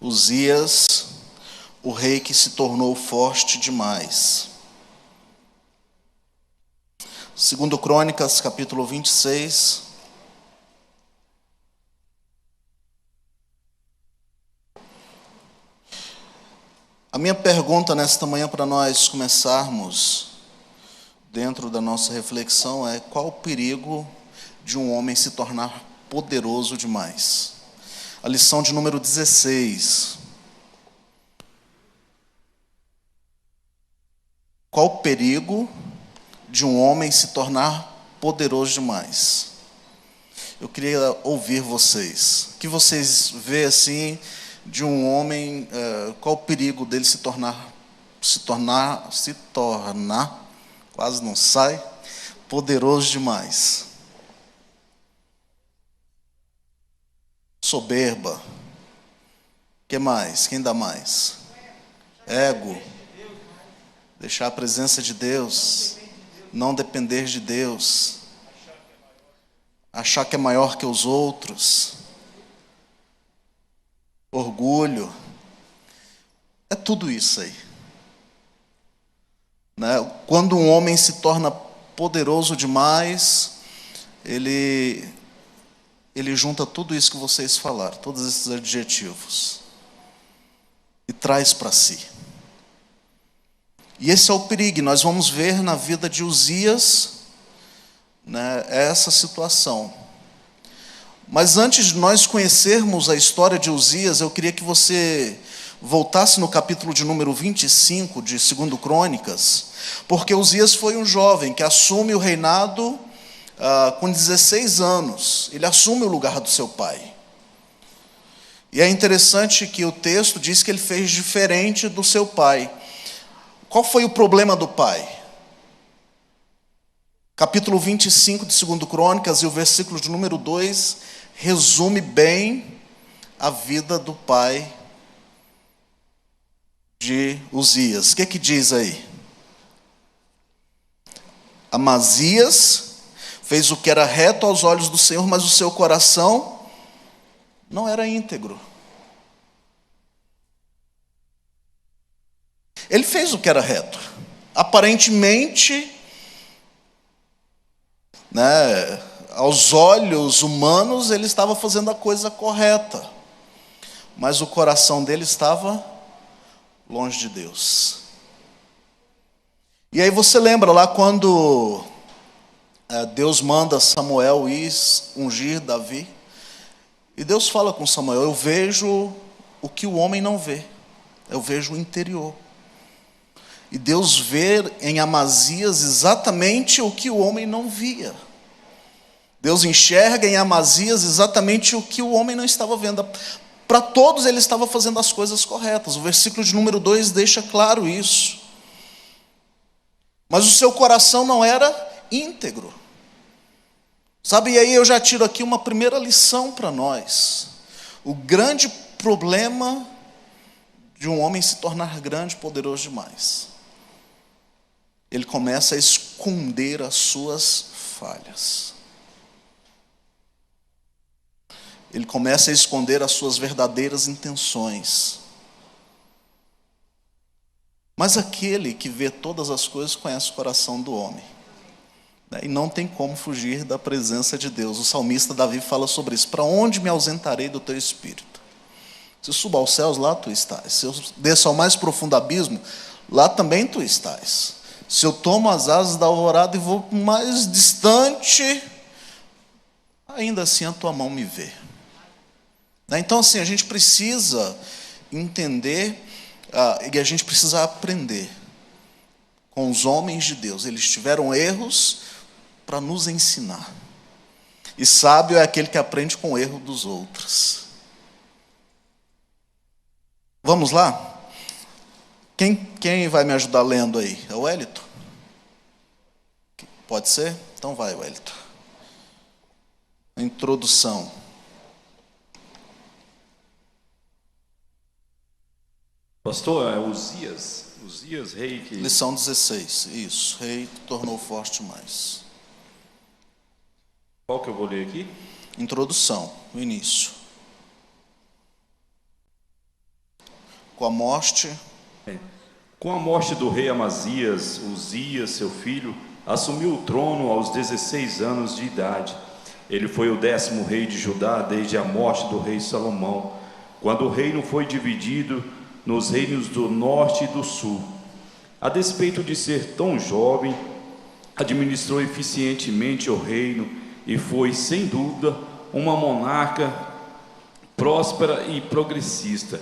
Uzias, o rei que se tornou forte demais. 2 Crônicas, capítulo 26. A minha pergunta nesta manhã para nós começarmos, dentro da nossa reflexão, é: qual o perigo de um homem se tornar poderoso demais? A lição de número 16. Qual o perigo de um homem se tornar poderoso demais? Eu queria ouvir vocês. O que vocês veem assim de um homem, qual o perigo dele se tornar, quase não sai, poderoso demais? Soberba. Que mais? Quem dá mais? Ego. Deixar a presença de Deus, não depender de Deus, achar que é maior que os outros, orgulho, é tudo isso aí, né? Quando um homem se torna poderoso demais, ele junta tudo isso que vocês falaram, todos esses adjetivos, e traz para si. E esse é o perigo. Nós vamos ver na vida de Uzias, né, essa situação. Mas antes de nós conhecermos a história de Uzias, eu queria que você voltasse no capítulo de número 25 de 2 Crônicas, porque Uzias foi um jovem que assume o reinado com 16 anos. Ele assume o lugar do seu pai. E é interessante que o texto diz que ele fez diferente do seu pai. Qual foi o problema do pai? Capítulo 25 de 2 Crônicas e o versículo de número 2 resume bem a vida do pai de Uzias. O que diz aí? Amazias fez o que era reto aos olhos do Senhor, mas o seu coração não era íntegro. Ele fez o que era reto. Aparentemente, né, aos olhos humanos, ele estava fazendo a coisa correta. Mas o coração dele estava longe de Deus. E aí você lembra lá quando Deus manda Samuel ir ungir Davi? E Deus fala com Samuel: eu vejo o que o homem não vê. Eu vejo o interior. E Deus vê em Amazias exatamente o que o homem não via. Deus enxerga em Amazias exatamente o que o homem não estava vendo. Para todos ele estava fazendo as coisas corretas. O versículo de número 2 deixa claro isso. Mas o seu coração não era íntegro. Sabe, e aí eu já tiro aqui uma primeira lição para nós. O grande problema de um homem se tornar grande, poderoso demais: ele começa a esconder as suas falhas. Ele começa a esconder as suas verdadeiras intenções. Mas aquele que vê todas as coisas conhece o coração do homem, né? E não tem como fugir da presença de Deus. O salmista Davi fala sobre isso: para onde me ausentarei do teu espírito? Se eu subo aos céus, lá tu estás. Se eu desço ao mais profundo abismo, lá também tu estás. Se eu tomo as asas da alvorada e vou mais distante, ainda assim a tua mão me vê. Então assim, a gente precisa entender e a gente precisa aprender com os homens de Deus. Eles tiveram erros para nos ensinar. E sábio é aquele que aprende com o erro dos outros. Vamos lá? Quem vai me ajudar lendo aí? É o Wellington? Pode ser? Então vai, Wellington. A introdução. Pastor, é Uzias, rei que... Lição 16, isso. Rei que tornou forte mais. Qual que eu vou ler aqui? Introdução, o início. Com a morte. Com a morte do rei Amazias, Uzias, seu filho, assumiu o trono aos 16 anos de idade. Ele foi o 10º rei de Judá desde a morte do rei Salomão, quando o reino foi dividido nos reinos do norte e do sul. A despeito de ser tão jovem, administrou eficientemente o reino e foi, sem dúvida, uma monarca próspera e progressista.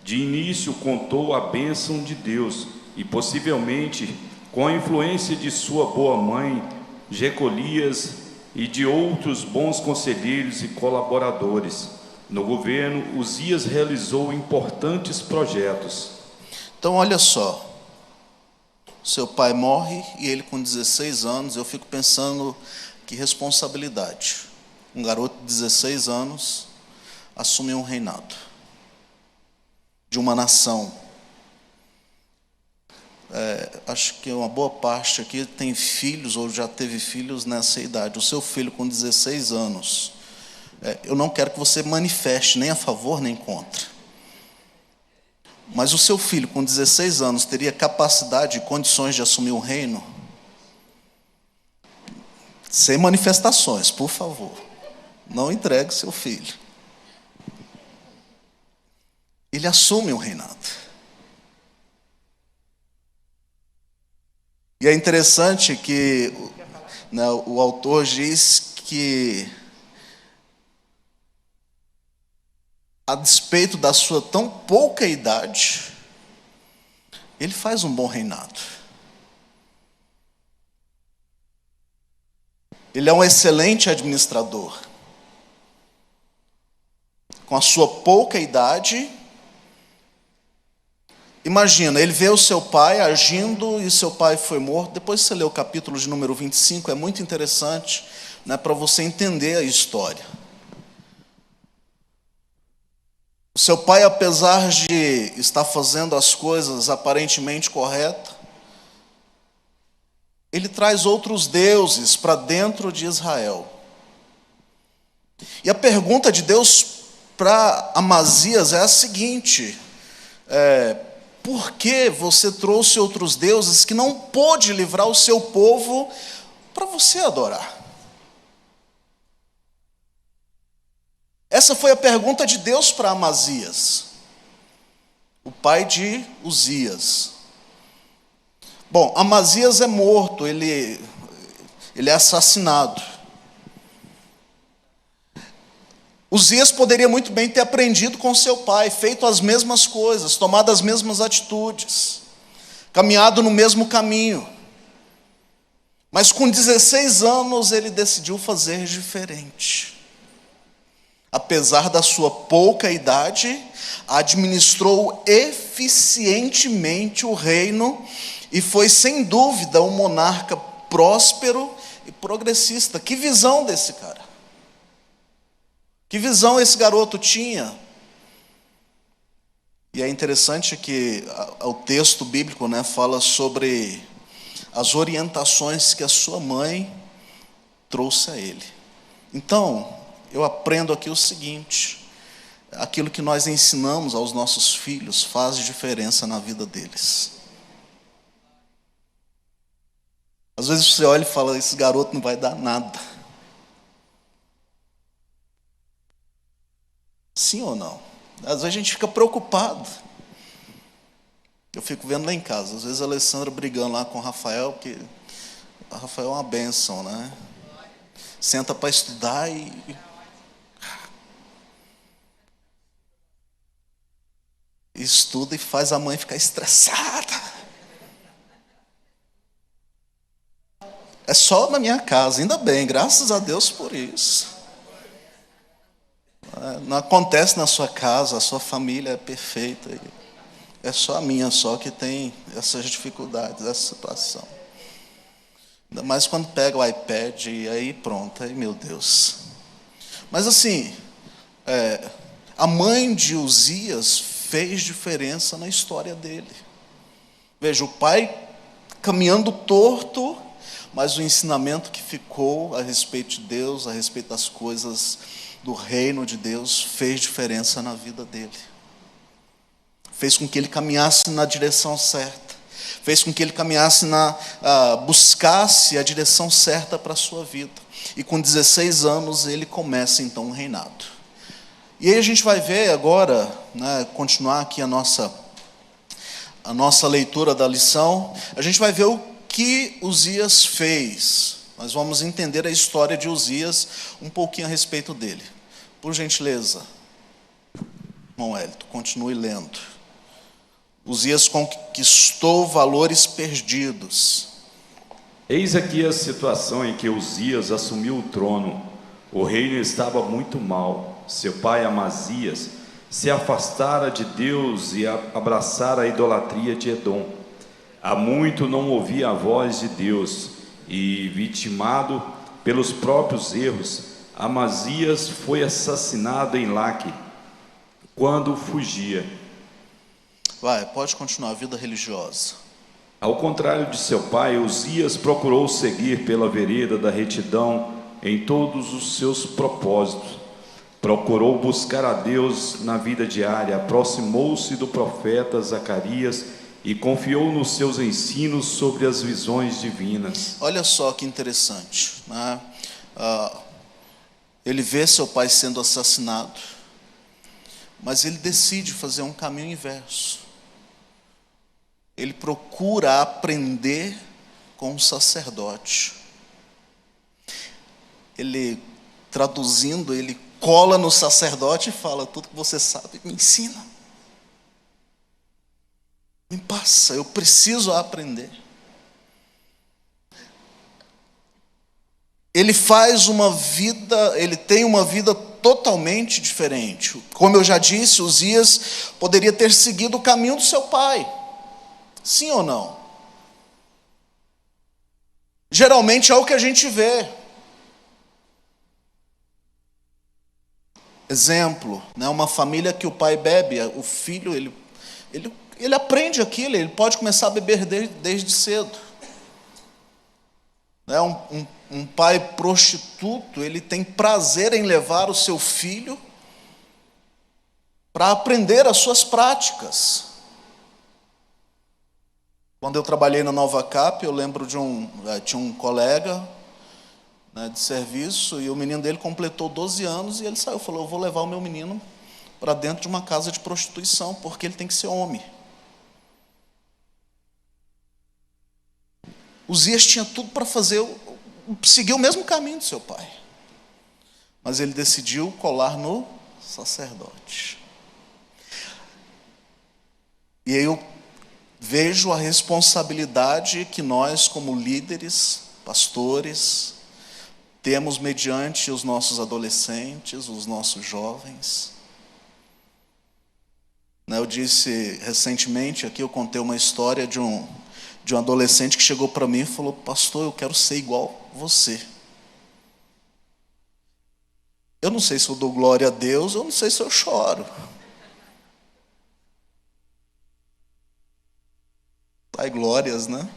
De início contou a bênção de Deus e possivelmente com a influência de sua boa mãe, Jecolias, e de outros bons conselheiros e colaboradores. No governo, Uzias realizou importantes projetos. Então, olha só. Seu pai morre e ele com 16 anos, eu fico pensando que responsabilidade. Um garoto de 16 anos assume um reinado de uma nação. Acho que uma boa parte aqui tem filhos ou já teve filhos nessa idade. O seu filho com 16 anos, eu não quero que você manifeste nem a favor nem contra. Mas o seu filho com 16 anos teria capacidade e condições de assumir um reino? Sem manifestações, por favor. Não entregue seu filho. Ele assume um reinado. E é interessante que o autor diz que, a despeito da sua tão pouca idade, ele faz um bom reinado. Ele é um excelente administrador. Com a sua pouca idade, imagina, ele vê o seu pai agindo e seu pai foi morto. Depois você lê o capítulo de número 25, é muito interessante, para você entender a história. O seu pai, apesar de estar fazendo as coisas aparentemente corretas, ele traz outros deuses para dentro de Israel. E a pergunta de Deus para Amazias é a seguinte: por que você trouxe outros deuses que não pôde livrar o seu povo para você adorar? Essa foi a pergunta de Deus para Amazias, o pai de Uzias. Bom, Amazias é morto, ele é assassinado. Uzias poderia muito bem ter aprendido com seu pai, feito as mesmas coisas, tomado as mesmas atitudes, caminhado no mesmo caminho. Mas com 16 anos ele decidiu fazer diferente. Apesar da sua pouca idade, administrou eficientemente o reino e foi, sem dúvida, um monarca próspero e progressista. Que visão desse cara! Que visão esse garoto tinha? E é interessante que o texto bíblico, fala sobre as orientações que a sua mãe trouxe a ele. Então, eu aprendo aqui o seguinte: aquilo que nós ensinamos aos nossos filhos faz diferença na vida deles. Às vezes você olha e fala, esse garoto não vai dar nada. Sim ou não? Às vezes a gente fica preocupado. Eu fico vendo lá em casa, às vezes a Alessandra brigando lá com o Rafael, porque o Rafael é uma bênção, Senta para estudar e estuda e faz a mãe ficar estressada. É só na minha casa, ainda bem, graças a Deus por isso. Não acontece na sua casa, a sua família é perfeita. É só a minha só que tem essas dificuldades, essa situação. Ainda mais quando pega o iPad e aí pronto, aí meu Deus. Mas assim, a mãe de Uzias fez diferença na história dele. Veja, o pai caminhando torto, mas o ensinamento que ficou a respeito de Deus, a respeito das coisas do reino de Deus, fez diferença na vida dele. fez com que ele caminhasse na direção certa, fez com que ele caminhasse buscasse a direção certa para a sua vida. E com 16 anos ele começa então um reinado. E aí a gente vai ver agora, continuar aqui a nossa leitura da lição. A gente vai ver o que Uzias fez. Nós vamos entender a história de Uzias, um pouquinho a respeito dele. Por gentileza, irmão Hélito, continue lendo. Uzias conquistou valores perdidos. Eis aqui a situação em que Uzias assumiu o trono. O reino estava muito mal. Seu pai Amazias se afastara de Deus e abraçara a idolatria de Edom. Há muito não ouvia a voz de Deus, e vitimado pelos próprios erros, Amazias foi assassinado em Laque, quando fugia. Pode continuar a vida religiosa. Ao contrário de seu pai, Uzias procurou seguir pela vereda da retidão em todos os seus propósitos. Procurou buscar a Deus na vida diária, aproximou-se do profeta Zacarias e confiou nos seus ensinos sobre as visões divinas. Olha só que interessante, ele vê seu pai sendo assassinado, mas ele decide fazer um caminho inverso. Ele procura aprender com o sacerdote. Ele, traduzindo, ele cola no sacerdote e fala: tudo que você sabe, me ensina. Me passa, eu preciso aprender. Ele tem uma vida totalmente diferente. Como eu já disse, Uzias poderia ter seguido o caminho do seu pai. Sim ou não? Geralmente é o que a gente vê. Exemplo, uma família que o pai bebe, o filho, ele aprende aquilo, ele pode começar a beber desde cedo. Um pai prostituto, ele tem prazer em levar o seu filho para aprender as suas práticas. Quando eu trabalhei na Nova Cap, eu lembro tinha um colega de serviço, e o menino dele completou 12 anos, e ele saiu, falou: eu vou levar o meu menino para dentro de uma casa de prostituição, porque ele tem que ser homem. Uzias tinha tudo para seguir o mesmo caminho do seu pai, mas ele decidiu colar no sacerdote. E aí eu vejo a responsabilidade que nós, como líderes, pastores, temos mediante os nossos adolescentes, os nossos jovens. Eu disse recentemente aqui, eu contei uma história de um adolescente que chegou para mim e falou: pastor, eu quero ser igual você. Eu não sei se eu dou glória a Deus, eu não sei se eu choro. Ai, glórias, né?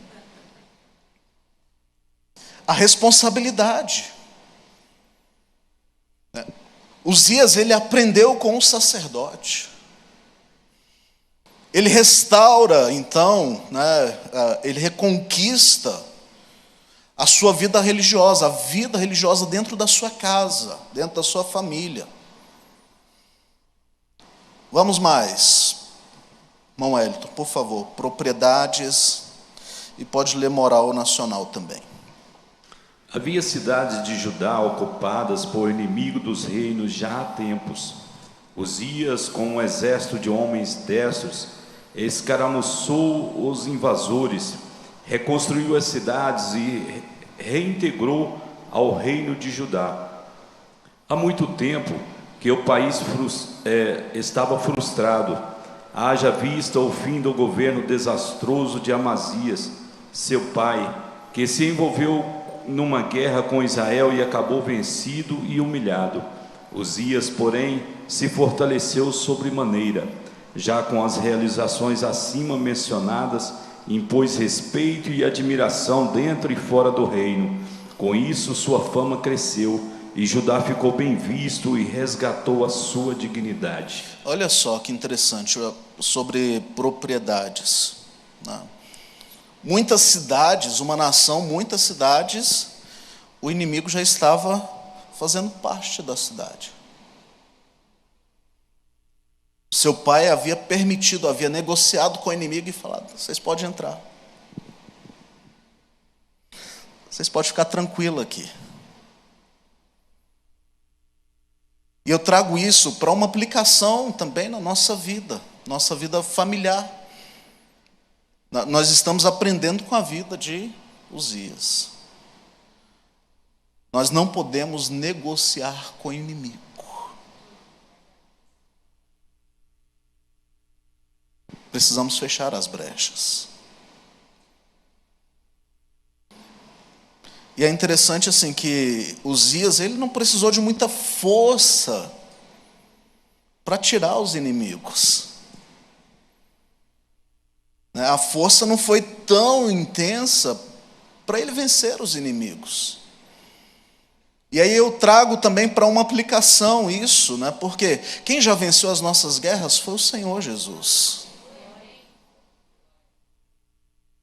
A responsabilidade. Uzias, ele aprendeu com o sacerdote. Ele restaura, então, ele reconquista a sua vida religiosa, a vida religiosa dentro da sua casa, dentro da sua família. Vamos mais. Irmão Hélito, por favor, propriedades, e pode ler moral nacional também. Havia cidades de Judá ocupadas por inimigo dos reinos já há tempos. Uzias, com um exército de homens destros, escaramuçou os invasores, reconstruiu as cidades e reintegrou ao reino de Judá. Há muito tempo que o país estava frustrado, haja vista o fim do governo desastroso de Amazias, seu pai, que se envolveu numa guerra com Israel e acabou vencido e humilhado. Uzias, porém, se fortaleceu sobremaneira. Já com as realizações acima mencionadas, impôs respeito e admiração dentro e fora do reino. Com isso, sua fama cresceu e Judá ficou bem visto e resgatou a sua dignidade. Olha só que interessante sobre propriedades, né? Muitas cidades, uma nação, muitas cidades, o inimigo já estava fazendo parte da cidade. Seu pai havia permitido, havia negociado com o inimigo e falado: vocês podem entrar. Vocês podem ficar tranquilos aqui. E eu trago isso para uma aplicação também na nossa vida familiar. Nós estamos aprendendo com a vida de Uzias. Nós não podemos negociar com o inimigo. Precisamos fechar as brechas. E é interessante assim que Uzias, ele não precisou de muita força para tirar os inimigos. A força não foi tão intensa para ele vencer os inimigos. E aí eu trago também para uma aplicação isso, né? Porque quem já venceu as nossas guerras foi o Senhor Jesus.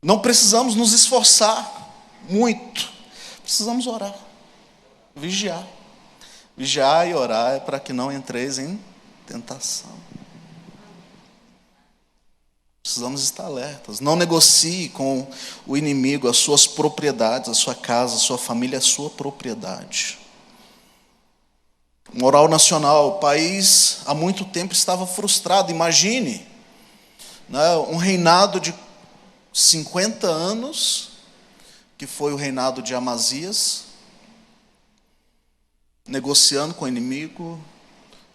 Não precisamos nos esforçar muito. Precisamos orar, vigiar. Vigiar e orar é para que não entreis em tentação. Precisamos estar alertas. Não negocie com o inimigo as suas propriedades, a sua casa, a sua família, a sua propriedade. Moral nacional, o país há muito tempo estava frustrado. Imagine, né, um reinado de 50 anos, que foi o reinado de Amazias, negociando com o inimigo,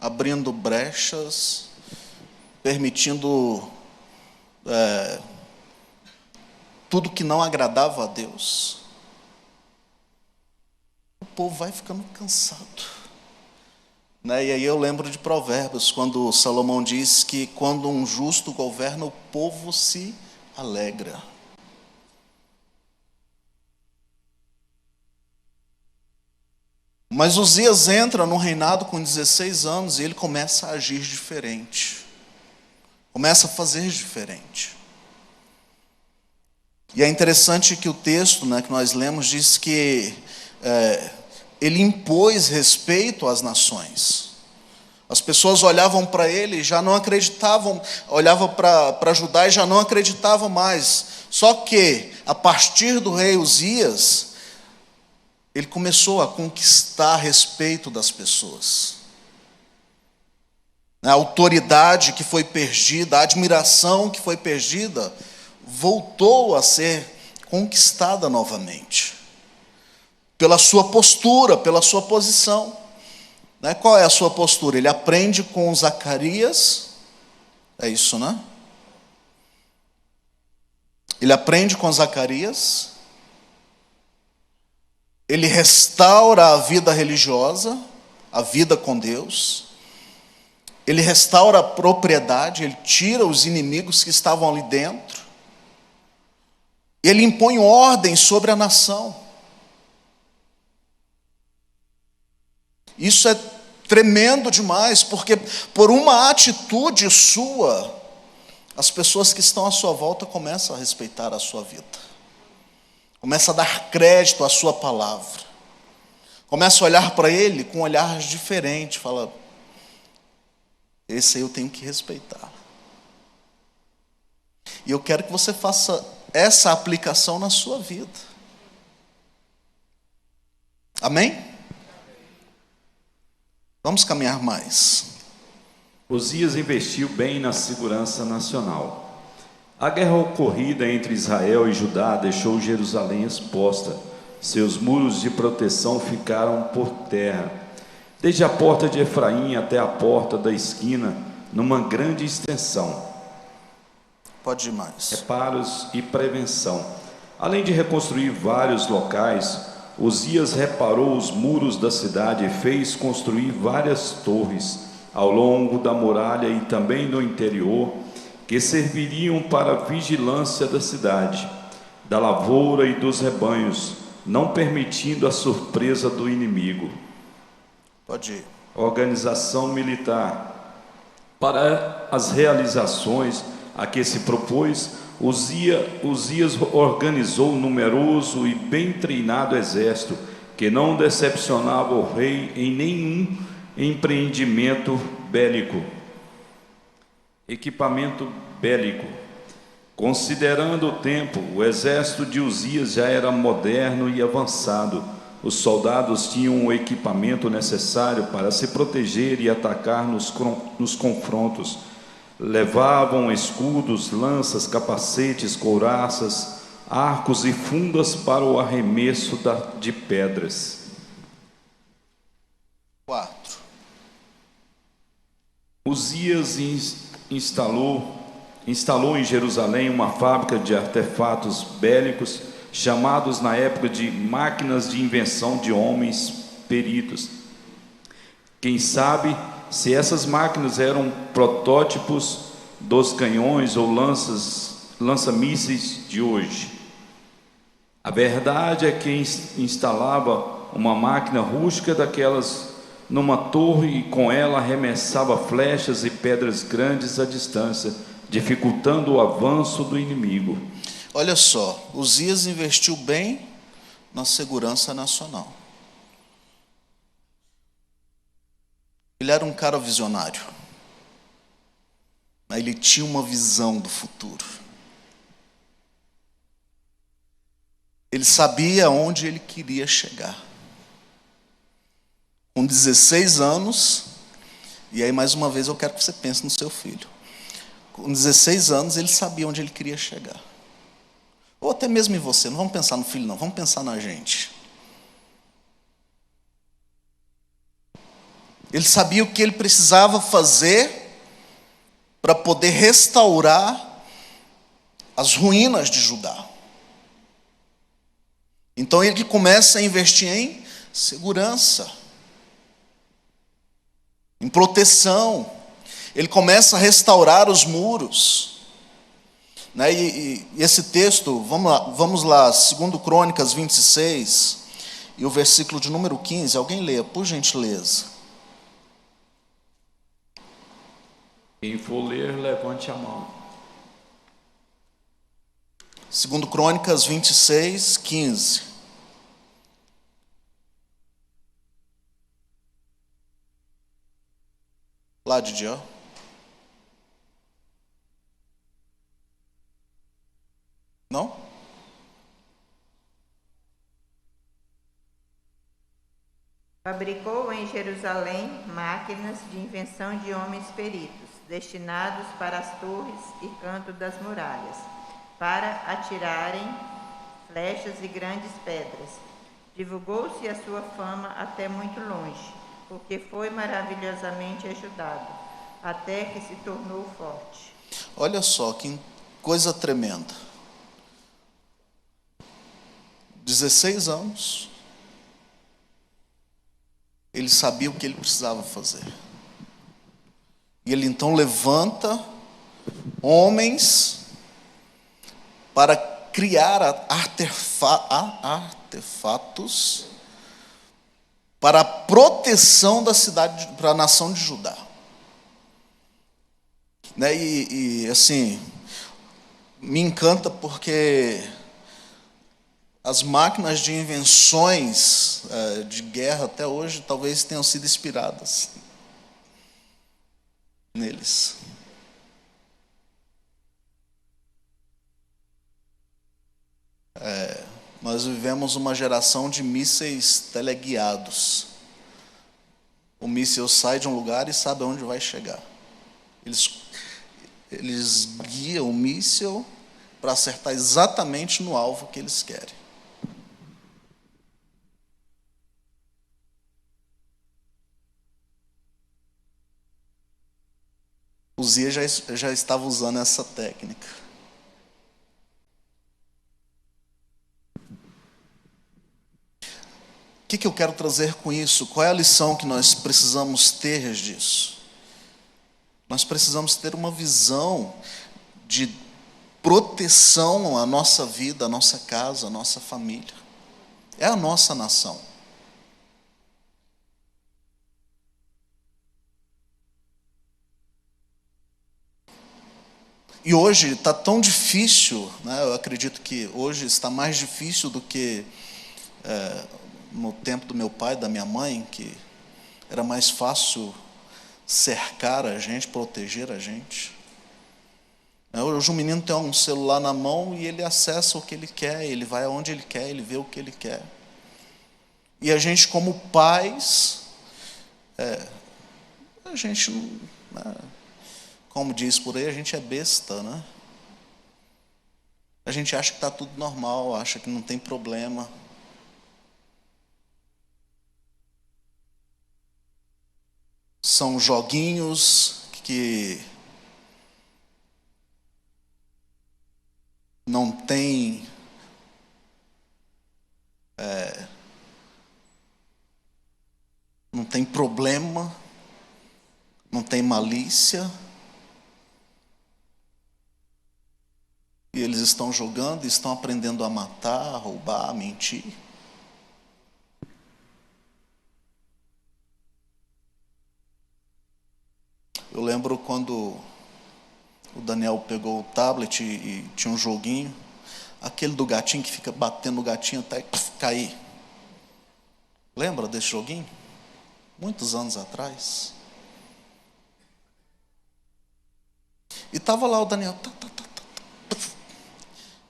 abrindo brechas, permitindo tudo que não agradava a Deus. O povo vai ficando cansado, né? E aí eu lembro de Provérbios, quando Salomão diz que quando um justo governa, o povo se alegra. Mas Uzias entra no reinado com 16 anos e ele começa a agir diferente. Começa a fazer diferente. E é interessante que o texto, né, que nós lemos diz que ele impôs respeito às nações. As pessoas olhavam para ele e já não acreditavam, olhavam para Judá e já não acreditavam mais. Só que, a partir do rei Uzias, ele começou a conquistar respeito das pessoas. A autoridade que foi perdida, a admiração que foi perdida, voltou a ser conquistada novamente. Pela sua postura, pela sua posição. Qual é a sua postura? Ele aprende com Zacarias, é isso, né? Ele aprende com Zacarias, ele restaura a vida religiosa, a vida com Deus, ele restaura a propriedade, ele tira os inimigos que estavam ali dentro, ele impõe ordem sobre a nação. Isso é tremendo demais, porque por uma atitude sua, as pessoas que estão à sua volta começam a respeitar a sua vida. Começam a dar crédito à sua palavra. Começam a olhar para ele com um olhar diferente. Fala, esse aí eu tenho que respeitar. E eu quero que você faça essa aplicação na sua vida. Amém? Vamos caminhar mais. Uzias investiu bem na segurança nacional. A guerra ocorrida entre Israel e Judá deixou Jerusalém exposta. Seus muros de proteção ficaram por terra, desde a porta de Efraim até a porta da esquina, numa grande extensão. Pode ir mais. Reparos e prevenção. Além de reconstruir vários locais, Uzias reparou os muros da cidade e fez construir várias torres ao longo da muralha e também no interior, que serviriam para a vigilância da cidade, da lavoura e dos rebanhos, não permitindo a surpresa do inimigo. Pode ir. Organização militar. Para as realizações a que se propôs, Uzias organizou um numeroso e bem treinado exército, que não decepcionava o rei em nenhum empreendimento bélico. Equipamento bélico. Considerando o tempo, o exército de Uzias já era moderno e avançado. Os soldados tinham o equipamento necessário para se proteger e atacar nos confrontos. Levavam escudos, lanças, capacetes, couraças, arcos e fundas para o arremesso de pedras. 4. Uzias instalou em Jerusalém uma fábrica de artefatos bélicos, chamados na época de máquinas de invenção de homens peritos. Quem sabe se essas máquinas eram protótipos dos canhões ou lança-mísseis de hoje. A verdade é que instalava uma máquina rústica daquelas numa torre e com ela arremessava flechas e pedras grandes à distância, dificultando o avanço do inimigo. Olha só, Uzias investiu bem na segurança nacional. Ele era um cara visionário. Ele tinha uma visão do futuro. Ele sabia onde ele queria chegar. Com 16 anos, e aí mais uma vez eu quero que você pense no seu filho. Com 16 anos ele sabia onde ele queria chegar. Ou até mesmo em você, não vamos pensar no filho não, vamos pensar na gente. Ele sabia o que ele precisava fazer para poder restaurar as ruínas de Judá. Então ele começa a investir em segurança, em proteção. Ele começa a restaurar os muros. E esse texto, vamos lá, 2 Crônicas 26, e o versículo de número 15, alguém leia, por gentileza. Quem for ler, levante a mão. 2 Crônicas 26, 15. Lá de dia. Não? Fabricou em Jerusalém máquinas de invenção de homens peritos, destinados para as torres e canto das muralhas, para atirarem flechas e grandes pedras. Divulgou-se a sua fama até muito longe, porque foi maravilhosamente ajudado, até que se tornou forte. Olha só, que coisa tremenda. 16 anos, ele sabia o que ele precisava fazer. E ele então levanta homens para criar artefatos para a proteção da cidade, para a nação de Judá. E assim, me encanta porque as máquinas de invenções de guerra até hoje talvez tenham sido inspiradas neles. Nós vivemos uma geração de mísseis teleguiados. O míssil sai de um lugar e sabe aonde vai chegar. Eles guiam o míssil para acertar exatamente no alvo que eles querem. Uzias já estava usando essa técnica. O que eu quero trazer com isso? Qual é a lição que nós precisamos ter disso? Nós precisamos ter uma visão de proteção à nossa vida, à nossa casa, à nossa família. É a nossa nação. E hoje está tão difícil, né? Eu acredito que hoje está mais difícil do que no tempo do meu pai, da minha mãe, que era mais fácil cercar a gente, proteger a gente. Hoje o menino tem um celular na mão e ele acessa o que ele quer, ele vai aonde ele quer, ele vê o que ele quer. E a gente, como pais, a gente, né, como diz por aí, a gente é besta, né? A gente acha que está tudo normal, acha que não tem problema. São joguinhos que não tem não tem problema, não tem malícia. E eles estão jogando, estão aprendendo a matar, a roubar, a mentir. Eu lembro quando o Daniel pegou o tablet e tinha um joguinho, aquele do gatinho que fica batendo no gatinho até cair. Lembra desse joguinho? Muitos anos atrás. E estava lá o Daniel.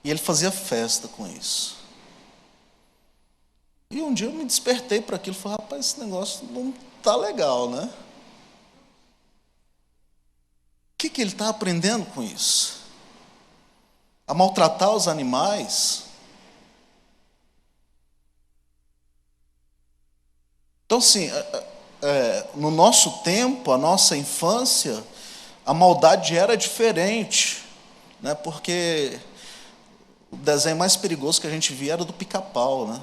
E ele fazia festa com isso. E um dia eu me despertei para aquilo e falei, rapaz, esse negócio não está legal, né? O que ele está aprendendo com isso? A maltratar os animais? Então, assim, no nosso tempo, a nossa infância, a maldade era diferente, né? Porque o desenho mais perigoso que a gente via era do Pica-Pau, né?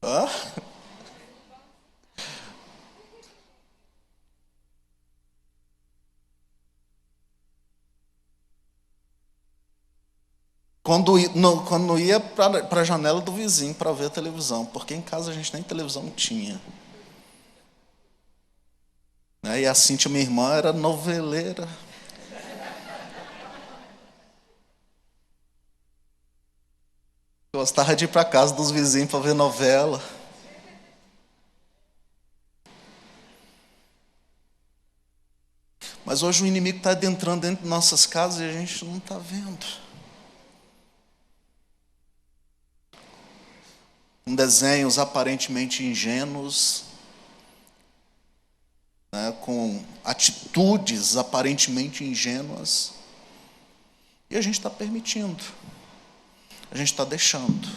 Hã? Quando ia para a janela do vizinho para ver a televisão, porque em casa a gente nem televisão tinha. E a Cíntia, minha irmã, era noveleira. Gostava de ir para casa dos vizinhos para ver novela. Mas hoje o inimigo está adentrando dentro de nossas casas e a gente não está vendo. Com desenhos aparentemente ingênuos, né, com atitudes aparentemente ingênuas, e a gente está permitindo, a gente está deixando.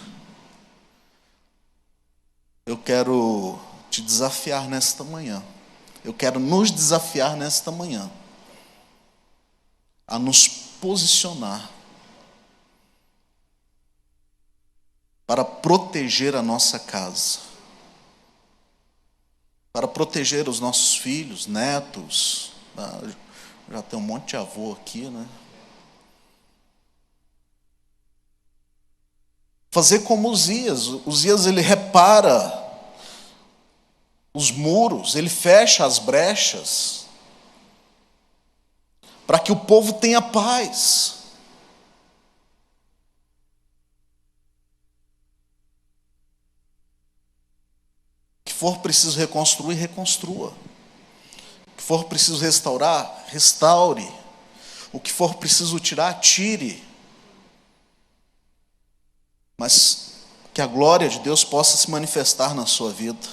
Eu quero te desafiar nesta manhã, eu quero nos desafiar nesta manhã, a nos posicionar para proteger a nossa casa, para proteger os nossos filhos, netos. Já tem um monte de avô aqui, né? Fazer como Uzias. Uzias, ele repara os muros, ele fecha as brechas, para que o povo tenha paz. O que for preciso reconstruir, reconstrua. O que for preciso restaurar, restaure. O que for preciso tirar, tire. Mas que a glória de Deus possa se manifestar na sua vida.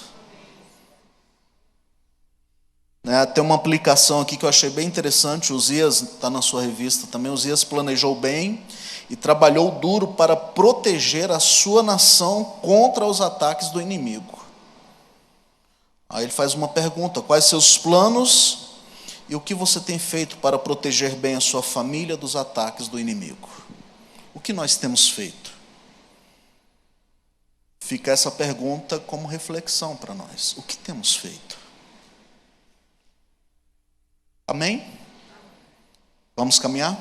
Tem uma aplicação aqui que eu achei bem interessante. Uzias, está na sua revista também. Uzias planejou bem e trabalhou duro para proteger a sua nação contra os ataques do inimigo. Aí ele faz uma pergunta: quais seus planos e o que você tem feito para proteger bem a sua família dos ataques do inimigo? O que nós temos feito? Fica essa pergunta como reflexão para nós. O que temos feito? Amém? Vamos caminhar?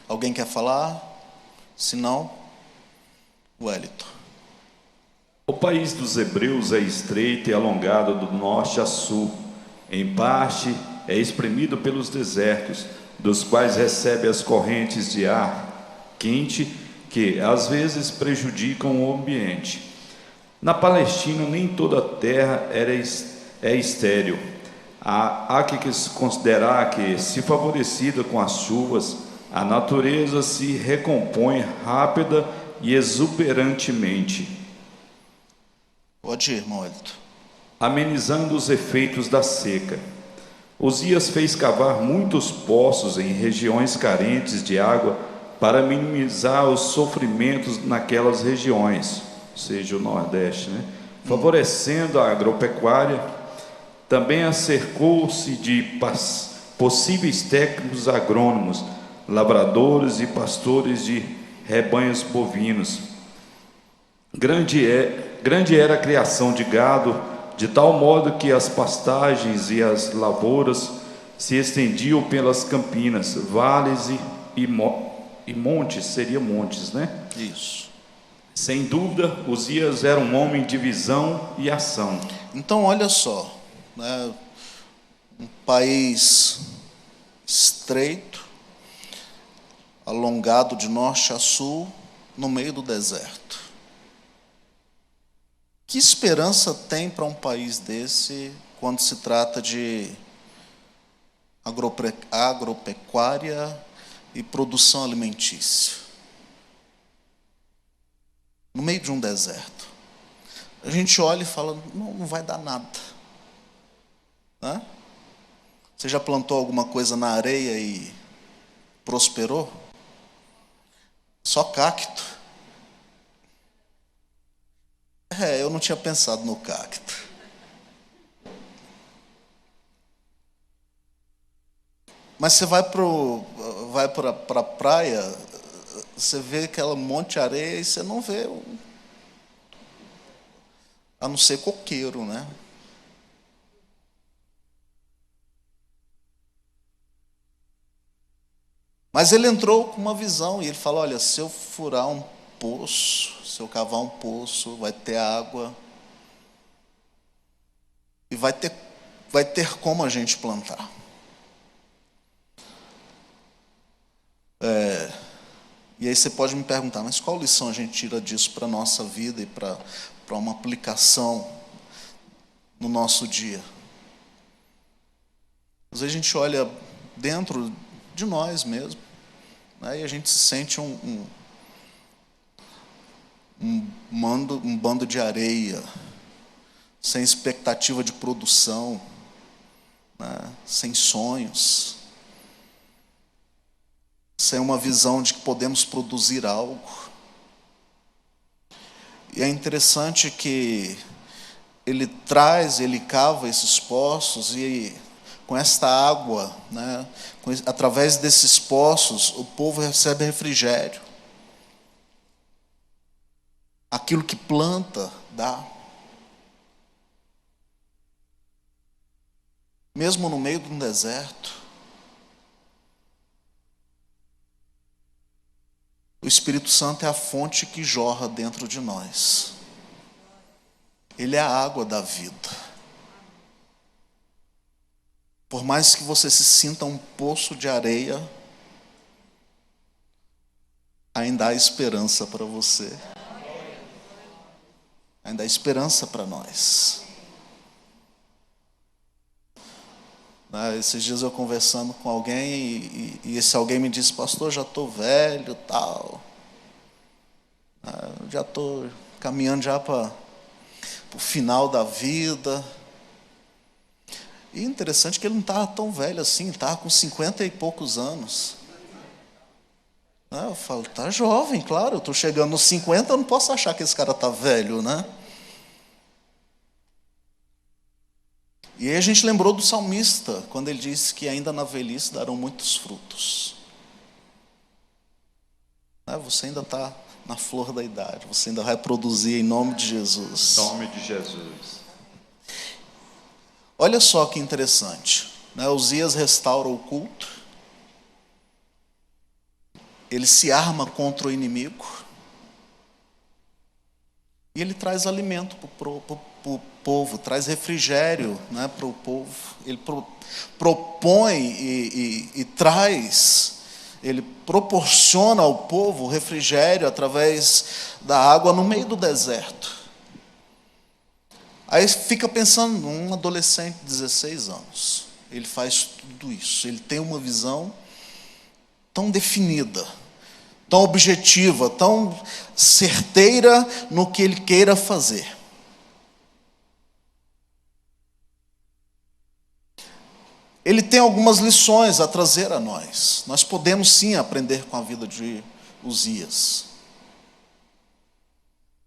Alguém quer falar? Se não, Wellington. O país dos hebreus é estreito e alongado do norte a sul. Em parte é espremido pelos desertos, dos quais recebe as correntes de ar quente que, às vezes, prejudicam o ambiente. Na Palestina, nem toda a terra é estéril. Há que se considerar que, se favorecida com as chuvas, a natureza se recompõe rápida e exuberantemente, Pode ir, irmão Elton. amenizando os efeitos da seca. Uzias fez cavar muitos poços em regiões carentes de água para minimizar os sofrimentos naquelas regiões, ou seja, o Nordeste, né? Favorecendo a agropecuária. Também acercou-se de possíveis técnicos agrônomos, lavradores e pastores de rebanhos bovinos. Grande era a criação de gado, de tal modo que as pastagens e as lavouras se estendiam pelas campinas, vales e montes, seria montes, né? Isso. Sem dúvida, Uzias era um homem de visão e ação. Então, olha só, né? Um país estreito, alongado de norte a sul, no meio do deserto. Que esperança tem para um país desse quando se trata de agropecuária e produção alimentícia? No meio de um deserto. A gente olha e fala, não vai dar nada. Né? Você já plantou alguma coisa na areia e prosperou? Só cacto. Eu não tinha pensado no cacto. Mas você vai para a praia, você vê aquela monte de areia e você não vê, a não ser coqueiro, né? Mas ele entrou com uma visão e ele falou, olha, se eu furar um poço, se eu cavar um poço, vai ter água e vai ter como a gente plantar. E aí você pode me perguntar, mas qual lição a gente tira disso para a nossa vida e para uma aplicação no nosso dia? Às vezes a gente olha dentro de nós mesmo, né, e a gente se sente um bando de areia, sem expectativa de produção, né, sem sonhos, sem uma visão de que podemos produzir algo. E é interessante que ele cava esses poços e com esta água, né, através desses poços, o povo recebe refrigério. Aquilo que planta, dá. Mesmo no meio de um deserto, o Espírito Santo é a fonte que jorra dentro de nós. Ele é a água da vida. Por mais que você se sinta um poço de areia, ainda há esperança para você. Ainda há esperança para nós. Esses dias eu conversando com alguém e esse alguém me disse, pastor, já estou velho, tal. Já estou caminhando já para o final da vida. E interessante que ele não estava tão velho assim, estava com 50 e poucos anos. Eu falo, tá jovem, claro, eu estou chegando nos 50, eu não posso achar que esse cara está velho, né? E aí a gente lembrou do salmista, quando ele disse que ainda na velhice darão muitos frutos. Você ainda está na flor da idade, você ainda vai produzir em nome de Jesus. Em nome de Jesus. Olha só que interessante, Uzias restaura o culto, ele se arma contra o inimigo, E ele traz alimento para o povo, traz refrigério, né, para o povo. Ele propõe e traz, ele proporciona ao povo refrigério através da água no meio do deserto. Aí fica pensando, um adolescente de 16 anos, ele faz tudo isso, ele tem uma visão tão definida, tão objetiva, tão certeira no que ele queira fazer. Ele tem algumas lições a trazer a nós. Nós podemos sim aprender com a vida de Uzias.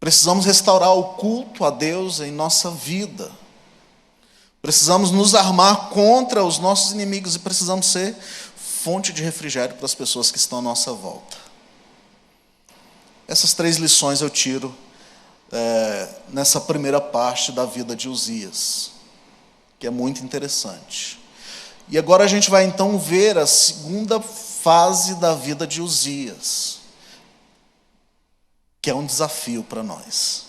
Precisamos restaurar o culto a Deus em nossa vida. Precisamos nos armar contra os nossos inimigos e precisamos ser fonte de refrigério para as pessoas que estão à nossa volta. Essas 3 lições eu tiro nessa primeira parte da vida de Uzias, que é muito interessante. E agora a gente vai então ver a segunda fase da vida de Uzias, que é um desafio para nós.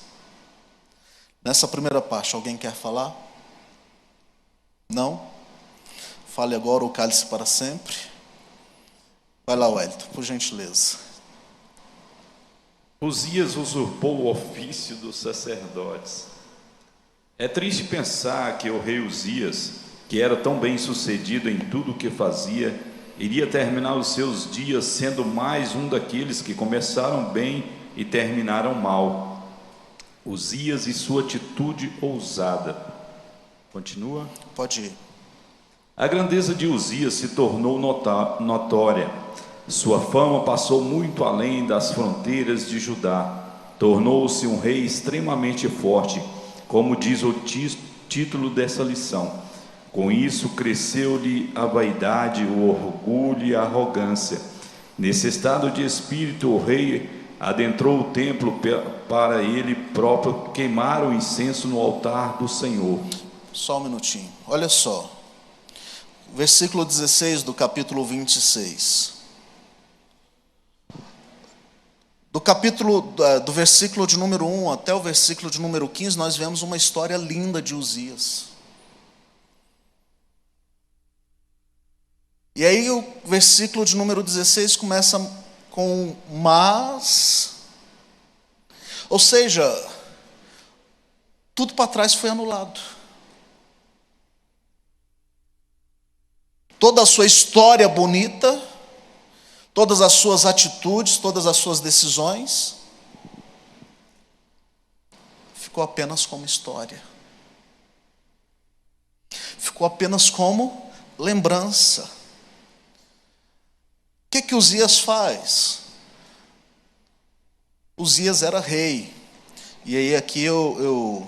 Nessa primeira parte, alguém quer falar? Não? Fale agora ou cale-se para sempre. Vai lá, Wellington, por gentileza. Uzias usurpou o ofício dos sacerdotes. É triste pensar que o rei Uzias, que era tão bem sucedido em tudo o que fazia, iria terminar os seus dias sendo mais um daqueles que começaram bem e terminaram mal. Uzias e sua atitude ousada. Continua? Pode ir. A grandeza de Uzias se tornou notória. Sua fama passou muito além das fronteiras de Judá. Tornou-se um rei extremamente forte, como diz o título dessa lição. Com isso, cresceu-lhe a vaidade, o orgulho e a arrogância. Nesse estado de espírito, o rei adentrou o templo para ele próprio queimar o incenso no altar do Senhor. Só um minutinho. Olha só. Versículo 16 do capítulo 26. Do versículo de número 1 até o versículo de número 15, nós vemos uma história linda de Uzias. E aí o versículo de número 16 começa com mas. Ou seja, tudo para trás foi anulado. Toda a sua história bonita, todas as suas atitudes, todas as suas decisões, ficou apenas como história. Ficou apenas como lembrança. O que Uzias faz? Uzias era rei. E aí aqui eu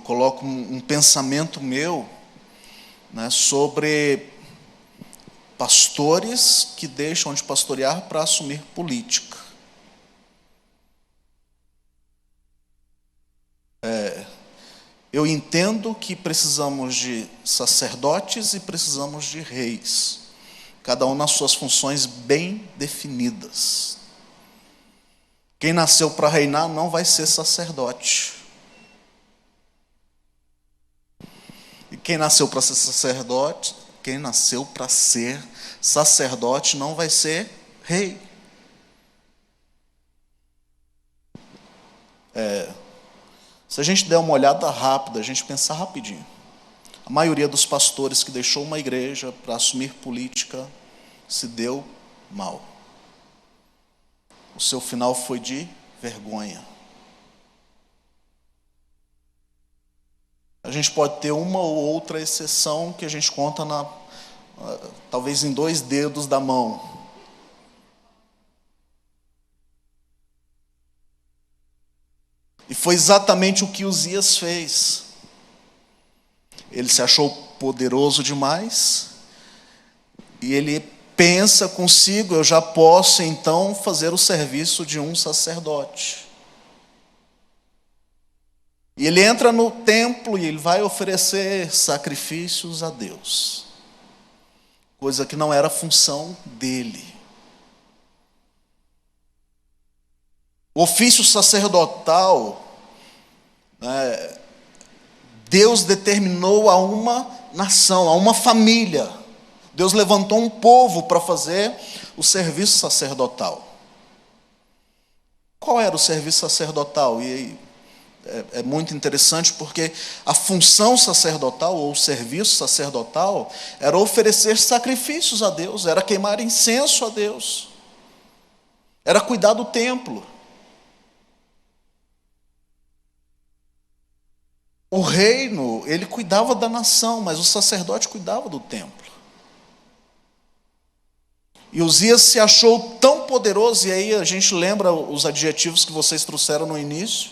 coloco um pensamento meu, né, sobre pastores que deixam de pastorear para assumir política. Eu entendo que precisamos de sacerdotes e precisamos de reis, cada um nas suas funções bem definidas. Quem nasceu para reinar não vai ser sacerdote. E quem nasceu para ser sacerdote não vai ser rei. Se a gente der uma olhada rápida, a gente pensar rapidinho, a maioria dos pastores que deixou uma igreja para assumir política se deu mal. O seu final foi de vergonha. A gente pode ter uma ou outra exceção que a gente conta talvez em 2 dedos da mão. E foi exatamente o que Uzias fez. Ele se achou poderoso demais e ele pensa consigo: eu já posso então fazer o serviço de um sacerdote. E ele entra no templo e ele vai oferecer sacrifícios a Deus, coisa que não era a função dele. O ofício sacerdotal, né, Deus determinou a uma nação, a uma família. Deus levantou um povo para fazer o serviço sacerdotal. Qual era o serviço sacerdotal? E é muito interessante porque a função sacerdotal ou o serviço sacerdotal era oferecer sacrifícios a Deus, era queimar incenso a Deus, era cuidar do templo. O reino, ele cuidava da nação, mas o sacerdote cuidava do templo. E Uzias se achou tão poderoso, e aí a gente lembra os adjetivos que vocês trouxeram no início,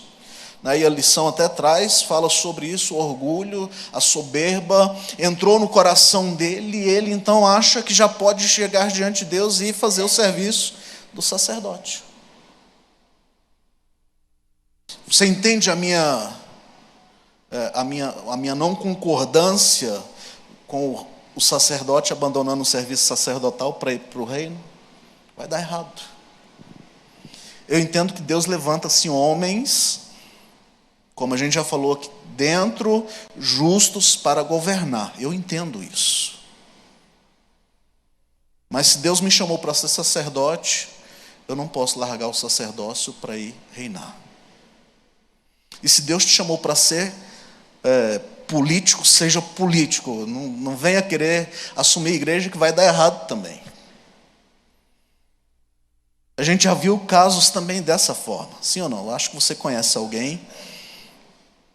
né, e a lição até traz, fala sobre isso, o orgulho, a soberba, entrou no coração dele, e ele então acha que já pode chegar diante de Deus e fazer o serviço do sacerdote. Você entende a minha não concordância com o sacerdote abandonando o serviço sacerdotal para ir para o reino? Vai dar errado. Eu entendo que Deus levanta assim homens, como a gente já falou aqui dentro, justos para governar. Eu entendo isso. Mas se Deus me chamou para ser sacerdote, eu não posso largar o sacerdócio para ir reinar. E se Deus te chamou para ser político, seja político. Não venha querer assumir a igreja, que vai dar errado também. A gente já viu casos também dessa forma. Sim ou não? Eu acho que você conhece alguém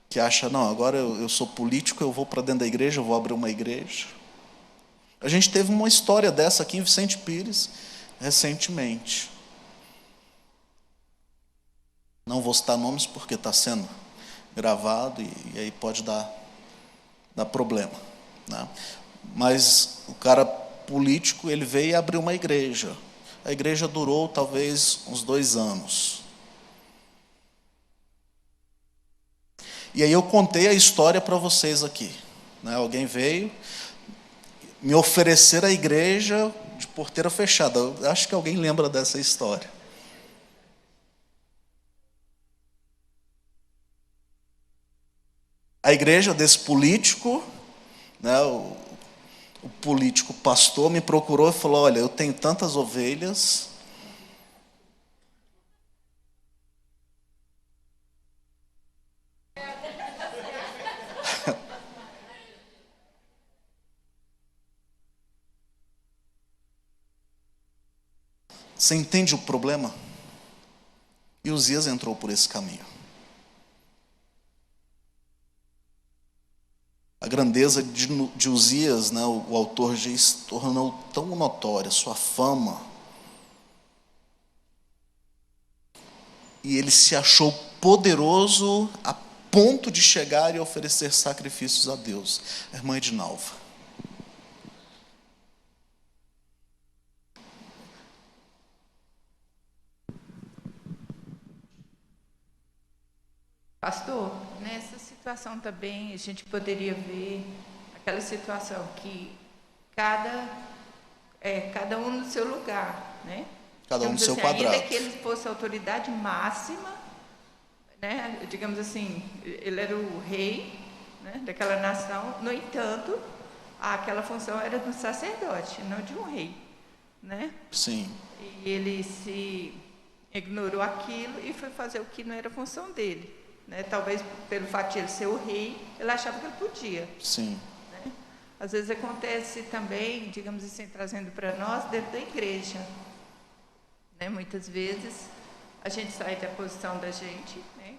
que acha, não, agora eu sou político, eu vou para dentro da igreja, eu vou abrir uma igreja. A gente teve uma história dessa aqui em Vicente Pires, recentemente. Não vou citar nomes porque está sendo gravado e aí pode dar problema, né? Mas o cara político, ele veio e abriu uma igreja. A igreja durou talvez uns 2 anos. E aí eu contei a história para vocês aqui, né? Alguém veio me oferecer a igreja de porteira fechada. Eu acho que alguém lembra dessa história. A igreja desse político, né, o político pastor me procurou e falou, olha, eu tenho tantas ovelhas, você entende o problema? E Uzias entrou por esse caminho. A grandeza de Uzias, né, o autor diz, tornou tão notória sua fama, e ele se achou poderoso a ponto de chegar e oferecer sacrifícios a Deus. A irmã Edinalva. Pastor, nessa situação também a gente poderia ver aquela situação que cada um no seu lugar, né? Cada um no seu assim, quadrado. Ainda que ele fosse a autoridade máxima, né? Digamos assim, ele era o rei, né, daquela nação, no entanto, aquela função era do sacerdote, não de um rei, né? Sim. E ele se ignorou aquilo e foi fazer o que não era função dele. Né? Talvez pelo fato de ele ser o rei, ele achava que ele podia. Sim. Né? Às vezes acontece também, digamos assim, trazendo para nós, dentro da igreja. Né? Muitas vezes a gente sai da posição da gente, né?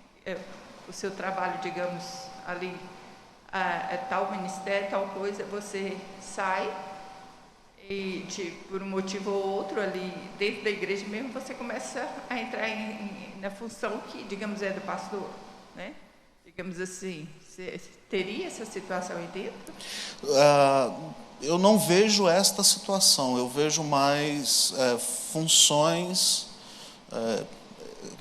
O seu trabalho, digamos, ali, é tal ministério, tal coisa, você sai e por um motivo ou outro ali dentro da igreja mesmo, você começa a entrar na função que, digamos, é do pastor. Né? Digamos assim, você teria essa situação aí dentro? Eu não vejo esta situação, eu vejo mais funções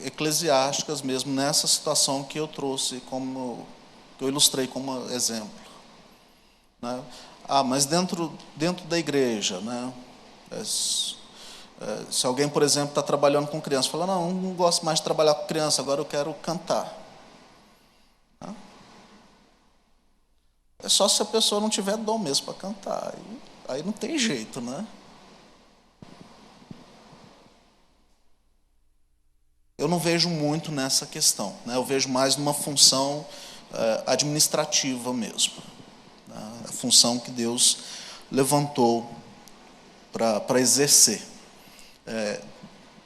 eclesiásticas mesmo, nessa situação que eu trouxe, que eu ilustrei como exemplo. Né? Mas dentro da igreja, né? Se alguém, por exemplo, está trabalhando com criança, fala, não gosto mais de trabalhar com criança, agora eu quero cantar. É só se a pessoa não tiver dom mesmo para cantar. Aí não tem jeito, né? Eu não vejo muito nessa questão, né? Eu vejo mais numa função administrativa mesmo, né? A função que Deus levantou para exercer,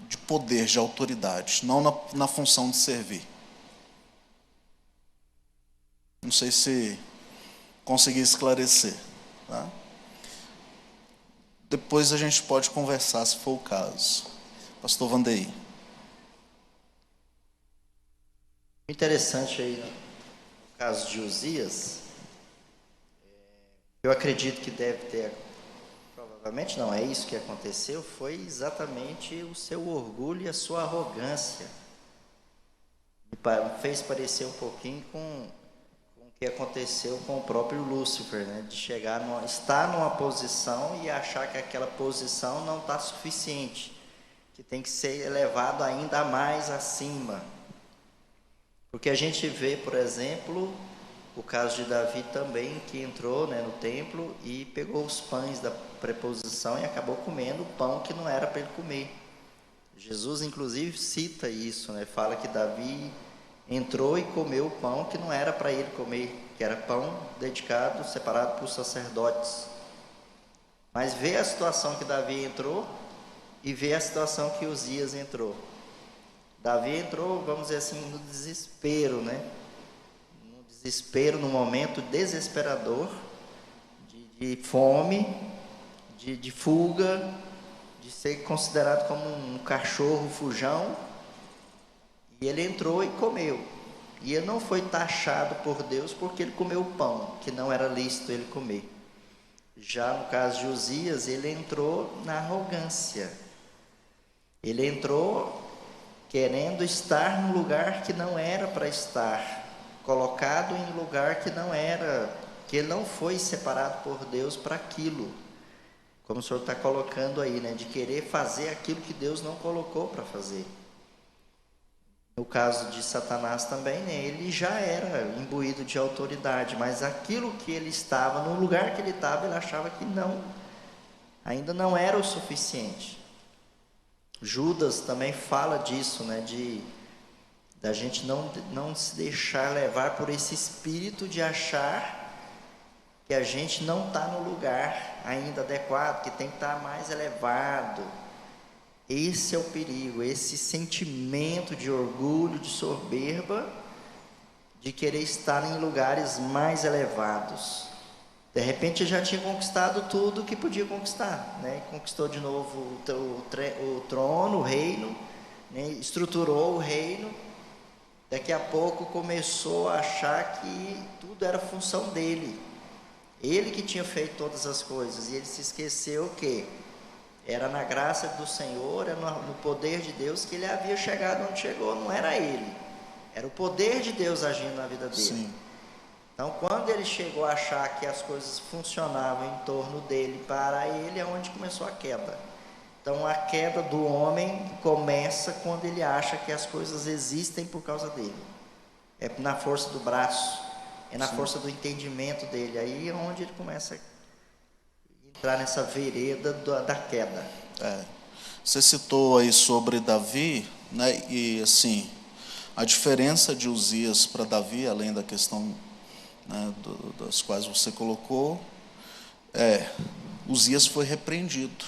de poder, de autoridade, não na função de servir. Não sei se consegui esclarecer, tá? Depois a gente pode conversar, se for o caso. Pastor Vandeir. Interessante aí, no caso de Uzias, eu acredito que deve ter, provavelmente não, é isso que aconteceu, foi exatamente o seu orgulho e a sua arrogância. Me fez parecer um pouquinho com o que aconteceu com o próprio Lúcifer, né? De estar numa posição e achar que aquela posição não está suficiente, que tem que ser elevado ainda mais acima. Porque a gente vê, por exemplo, o caso de Davi também, que entrou, né, no templo e pegou os pães da preposição e acabou comendo o pão que não era para ele comer. Jesus, inclusive, cita isso, né? Fala que Davi entrou e comeu o pão que não era para ele comer, que era pão dedicado, separado para os sacerdotes. Mas vê a situação que Davi entrou e vê a situação que Uzias entrou. Davi entrou, vamos dizer assim, no desespero, né? No desespero, no momento desesperador, de fome, de fuga, de ser considerado como um cachorro fujão. E ele entrou e comeu. E ele não foi taxado por Deus porque ele comeu o pão, que não era lícito ele comer. Já no caso de Uzias, ele entrou na arrogância. Ele entrou querendo estar no lugar que não era para estar, colocado em lugar que não era, que ele não foi separado por Deus para aquilo, como o senhor está colocando aí, né, de querer fazer aquilo que Deus não colocou para fazer. No caso de Satanás também, né, ele já era imbuído de autoridade, mas aquilo que ele estava, no lugar que ele estava, ele achava que não, ainda não era o suficiente. Judas também fala disso, né, da gente não se deixar levar por esse espírito de achar que a gente não está no lugar ainda adequado, que tem que estar mais elevado. Esse é o perigo, esse sentimento de orgulho, de soberba, de querer estar em lugares mais elevados. De repente já tinha conquistado tudo que podia conquistar, né? Conquistou de novo o trono, o reino, né? Estruturou o reino. Daqui a pouco começou a achar que tudo era função dele. Ele que tinha feito todas as coisas. E ele se esqueceu que era na graça do Senhor, era no poder de Deus que ele havia chegado onde chegou. Não era ele, era o poder de Deus agindo na vida dele. Sim. Então, quando ele chegou a achar que as coisas funcionavam em torno dele, para ele, é onde começou a queda. Então, a queda do homem começa quando ele acha que as coisas existem por causa dele. É na força do braço, é na força do entendimento dele. Aí é onde ele começa a entrar nessa vereda da queda. Você citou aí sobre Davi, né? E assim, a diferença de Uzias para Davi, além da questão, né, das quais você colocou, Uzias foi repreendido.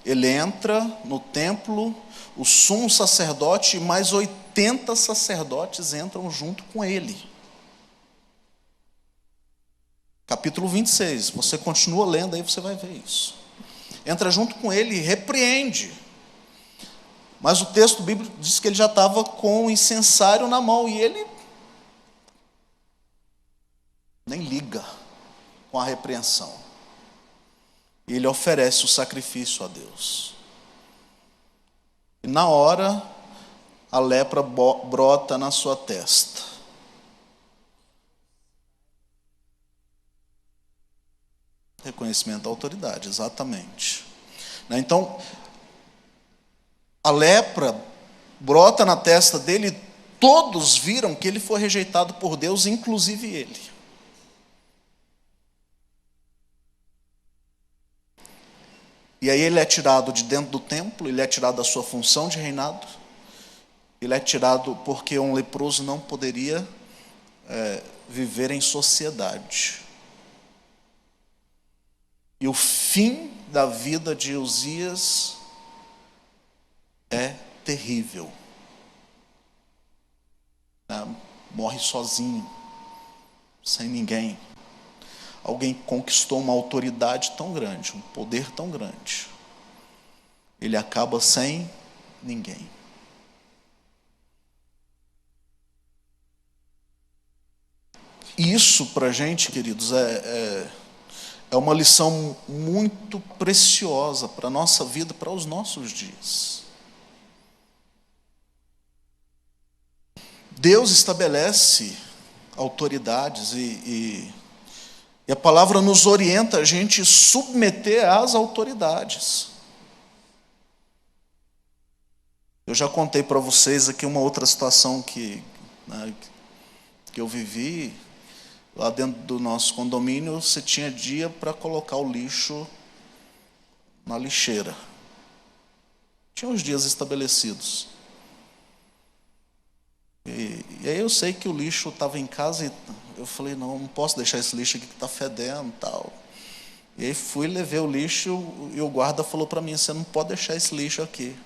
Ele entra no templo, o sumo sacerdote e mais 80 sacerdotes entram junto com ele. Capítulo 26, você continua lendo aí, você vai ver isso. Entra junto com ele e repreende. Mas o texto bíblico diz que ele já estava com o incensário na mão e ele nem liga com a repreensão. E ele oferece o sacrifício a Deus. E na hora, a lepra brota na sua testa. Reconhecimento da autoridade, exatamente. Então, a lepra brota na testa dele e todos viram que ele foi rejeitado por Deus, inclusive ele. E aí ele é tirado de dentro do templo, ele é tirado da sua função de reinado, ele é tirado porque um leproso não poderia viver em sociedade. E o fim da vida de Uzias é terrível. Morre sozinho, sem ninguém. Alguém conquistou uma autoridade tão grande, um poder tão grande. Ele acaba sem ninguém. Isso, para a gente, queridos, é uma lição muito preciosa para a nossa vida, para os nossos dias. Deus estabelece autoridades e a palavra nos orienta a gente submeter às autoridades. Eu já contei para vocês aqui uma outra situação que eu vivi. Lá dentro do nosso condomínio, você tinha dia para colocar o lixo na lixeira. Tinha os dias estabelecidos. E aí eu sei que o lixo estava em casa e eu falei, não posso deixar esse lixo aqui que está fedendo e tal. E aí fui, levei o lixo e o guarda falou para mim, você não pode deixar esse lixo aqui.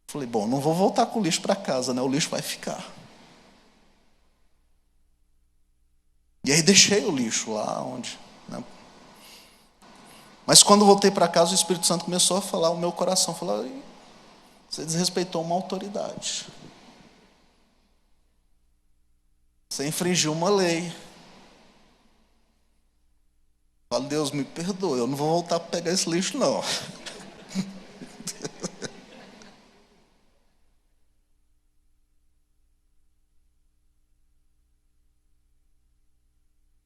Falei, bom, não vou voltar com o lixo para casa, né? O lixo vai ficar. E aí deixei o lixo lá onde... Mas quando voltei para casa, o Espírito Santo começou a falar, o meu coração falou, você desrespeitou uma autoridade. Você infringiu uma lei. Falo, Deus, me perdoe, eu não vou voltar para pegar esse lixo, não.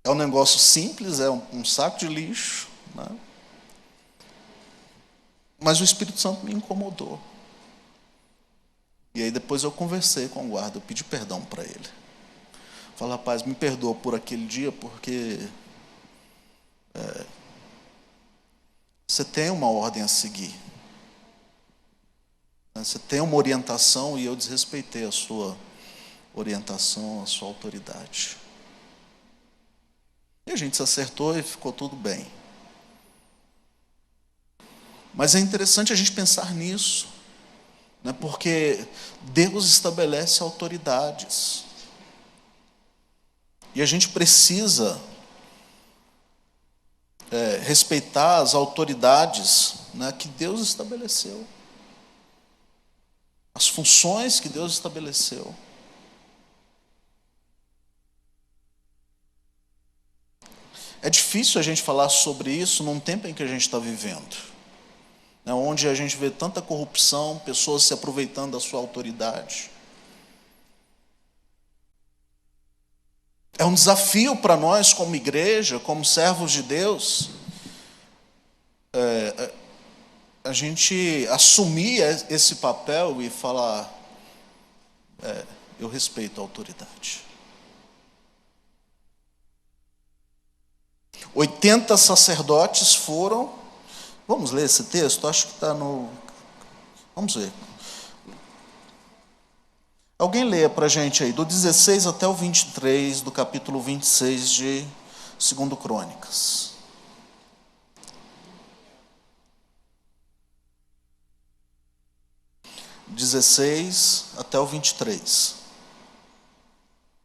É um negócio simples, é um saco de lixo, né? Mas o Espírito Santo me incomodou. E aí depois eu conversei com o guarda, eu pedi perdão para ele. Falei, rapaz, me perdoa por aquele dia, porque você tem uma ordem a seguir. Você tem uma orientação e eu desrespeitei a sua orientação, a sua autoridade. E a gente se acertou e ficou tudo bem. Mas é interessante a gente pensar nisso, né? Porque Deus estabelece autoridades. E a gente precisa respeitar as autoridades, né, que Deus estabeleceu. As funções que Deus estabeleceu. É difícil a gente falar sobre isso num tempo em que a gente está vivendo, né, onde a gente vê tanta corrupção, pessoas se aproveitando da sua autoridade. É um desafio para nós, como igreja, como servos de Deus, a gente assumir esse papel e falar, eu respeito a autoridade. 80 sacerdotes foram... Vamos ler esse texto? Acho que está no... Vamos ver. Alguém leia para a gente aí, do 16 até o 23, do capítulo 26 de 2 Crônicas. Do 16 até o 23.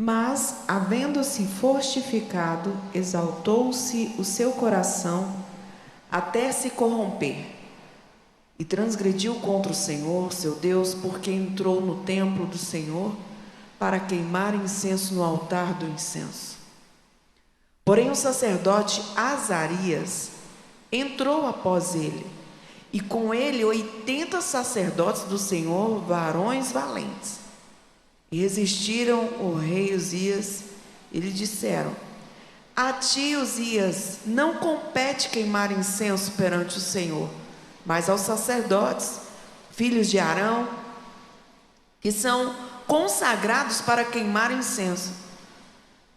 Mas, havendo-se fortificado, exaltou-se o seu coração até se corromper, e transgrediu contra o Senhor, seu Deus, porque entrou no templo do Senhor para queimar incenso no altar do incenso. Porém, o sacerdote Azarias entrou após ele, e com ele 80 sacerdotes do Senhor, varões valentes. E resistiram o rei Uzias e lhe disseram, A ti, Uzias, não compete queimar incenso perante o Senhor, mas aos sacerdotes, filhos de Arão, que são consagrados para queimar incenso.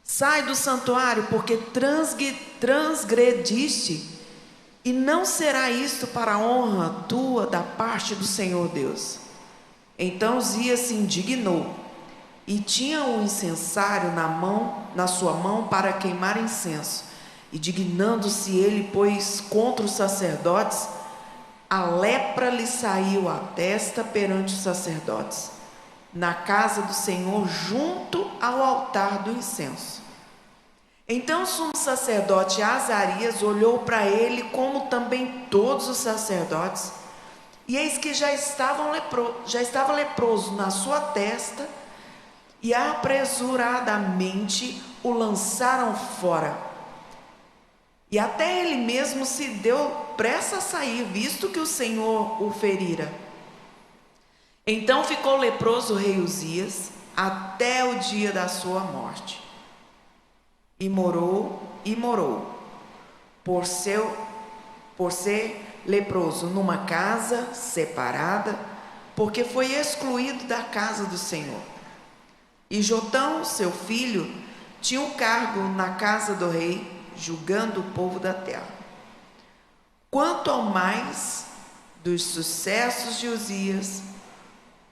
Sai do santuário, porque transgrediste, e não será isto para a honra tua da parte do Senhor Deus. Então Uzias se indignou, e tinha um incensário na sua mão para queimar incenso. E dignando-se ele, pois, contra os sacerdotes, a lepra lhe saiu à testa perante os sacerdotes, na casa do Senhor, junto ao altar do incenso. Então o sumo sacerdote Azarias olhou para ele, como também todos os sacerdotes, e eis que já estava leproso na sua testa, e apressuradamente o lançaram fora. E até ele mesmo se deu pressa a sair, visto que o Senhor o ferira. Então ficou leproso o rei Uzias até o dia da sua morte. E morou, por ser leproso numa casa separada, porque foi excluído da casa do Senhor. E Jotão, seu filho, tinha um cargo na casa do rei, julgando o povo da terra. Quanto ao mais dos sucessos de Uzias,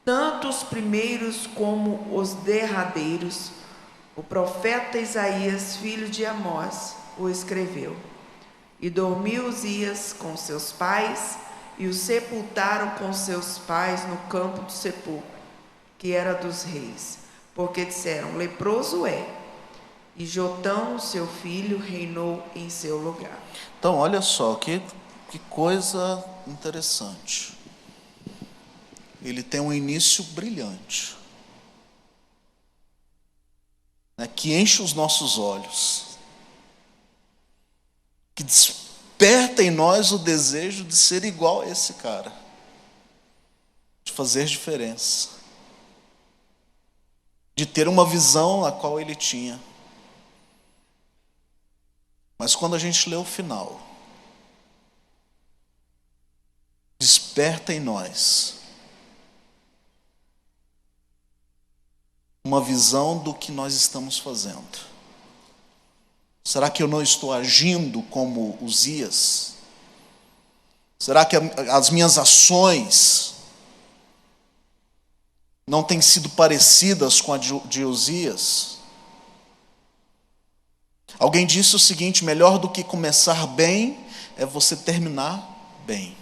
tanto os primeiros como os derradeiros, o profeta Isaías, filho de Amós, o escreveu. E dormiu Uzias com seus pais, e o sepultaram com seus pais no campo do sepulcro, que era dos reis, porque disseram: leproso é. E Jotão, seu filho, reinou em seu lugar. Então, olha só, que coisa interessante. Ele tem um início brilhante, né, que enche os nossos olhos, que desperta em nós o desejo de ser igual a esse cara, de fazer diferença, de ter uma visão a qual ele tinha. Mas quando a gente lê o final, desperta em nós uma visão do que nós estamos fazendo. Será que eu não estou agindo como Uzias? Será que as minhas ações não têm sido parecidas com a de Uzias? Alguém disse o seguinte: melhor do que começar bem é você terminar bem.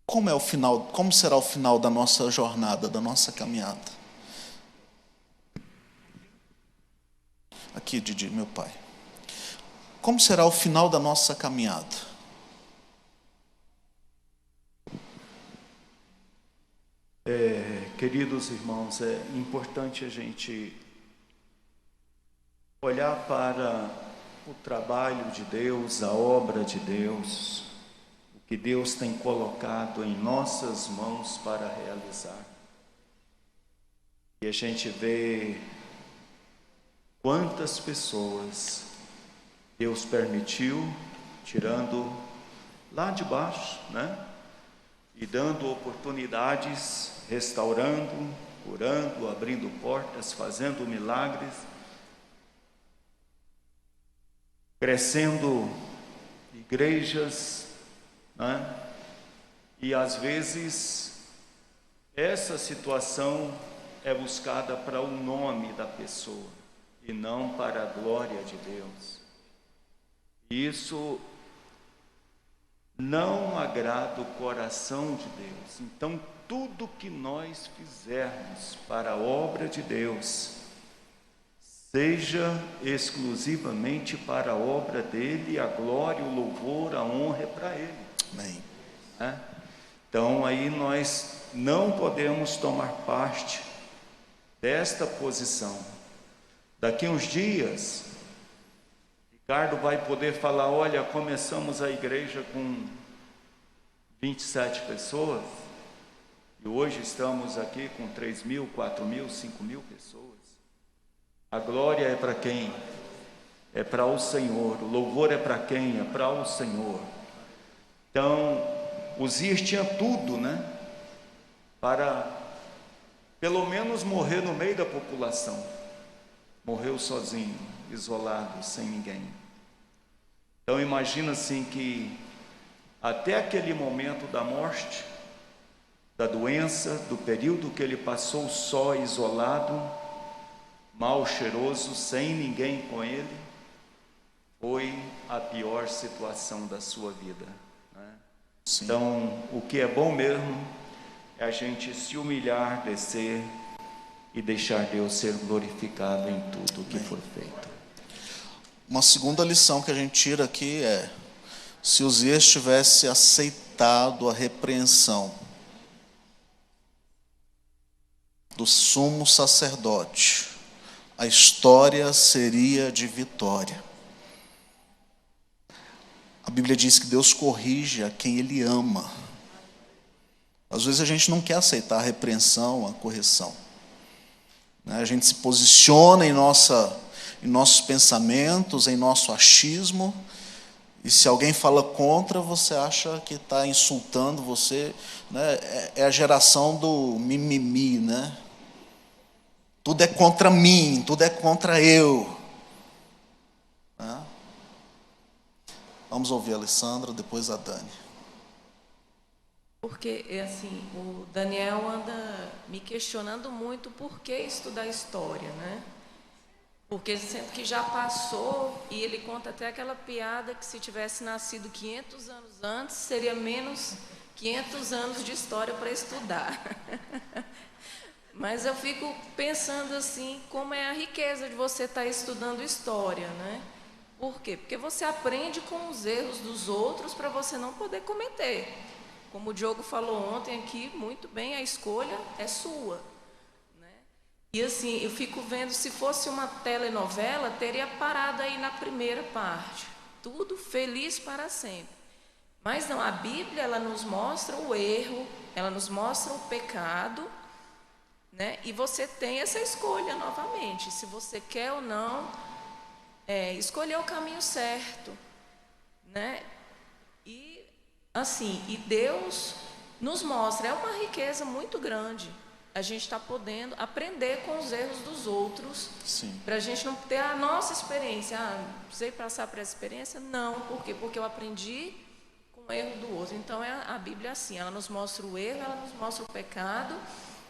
Como será o final da nossa jornada, da nossa caminhada? Aqui, Didi, meu pai. Como será o final da nossa caminhada? Queridos irmãos, é importante a gente olhar para o trabalho de Deus, a obra de Deus, que Deus tem colocado em nossas mãos para realizar. E a gente vê quantas pessoas Deus permitiu, tirando lá de baixo, né? E dando oportunidades, restaurando, curando, abrindo portas, fazendo milagres, crescendo igrejas, né? E às vezes essa situação é buscada para o nome da pessoa e não para a glória de Deus. Isso não agrada o coração de Deus. Então tudo que nós fizermos para a obra de Deus, seja exclusivamente para a obra dele, a glória, o louvor, a honra é para ele. Amém. Então aí nós não podemos tomar parte desta posição. Daqui uns dias, Ricardo vai poder falar: olha, começamos a igreja com 27 pessoas, e hoje estamos aqui com 3.000, 4.000, 5.000 pessoas. A glória é para quem? É para o Senhor. O louvor é para quem? É para o Senhor. Então, Uzias tinha tudo, né? Para pelo menos morrer no meio da população. Morreu sozinho, isolado, sem ninguém. Então imagina assim que até aquele momento da morte, da doença, do período que ele passou só, isolado, mal cheiroso, sem ninguém com ele, foi a pior situação da sua vida, né? Então, o que é bom mesmo é a gente se humilhar, descer e deixar Deus ser glorificado em tudo o que for feito. Uma segunda lição que a gente tira aqui é: se Uzias tivesse aceitado a repreensão do sumo sacerdote, a história seria de vitória. A Bíblia diz que Deus corrige a quem Ele ama. Às vezes a gente não quer aceitar a repreensão, a correção. A gente se posiciona em nossos pensamentos, em nosso achismo, e se alguém fala contra, você acha que está insultando você, né? É a geração do mimimi, né? Tudo é contra mim, tudo é contra eu. Né? Vamos ouvir a Alessandra, depois a Dani. Porque, assim, o Daniel anda me questionando muito por que estudar história, né? Porque sendo que já passou, e ele conta até aquela piada que se tivesse nascido 500 anos antes, seria menos 500 anos de história para estudar. Mas eu fico pensando assim, como é a riqueza de você estar estudando história, né? Por quê? Porque você aprende com os erros dos outros para você não poder cometer. Como o Diogo falou ontem aqui, muito bem, a escolha é sua. Né? E assim, eu fico vendo, se fosse uma telenovela, teria parado aí na primeira parte. Tudo feliz para sempre. Mas não, a Bíblia, ela nos mostra o erro, ela nos mostra o pecado, né? E você tem essa escolha novamente, se você quer ou não escolher o caminho certo, né? E assim, e Deus nos mostra, é uma riqueza muito grande. A gente está podendo aprender com os erros dos outros, para a gente não ter a nossa experiência. Precisei passar por essa experiência? Não, por quê? Porque eu aprendi com o erro do outro. Então a Bíblia assim, ela nos mostra o erro, ela nos mostra o pecado,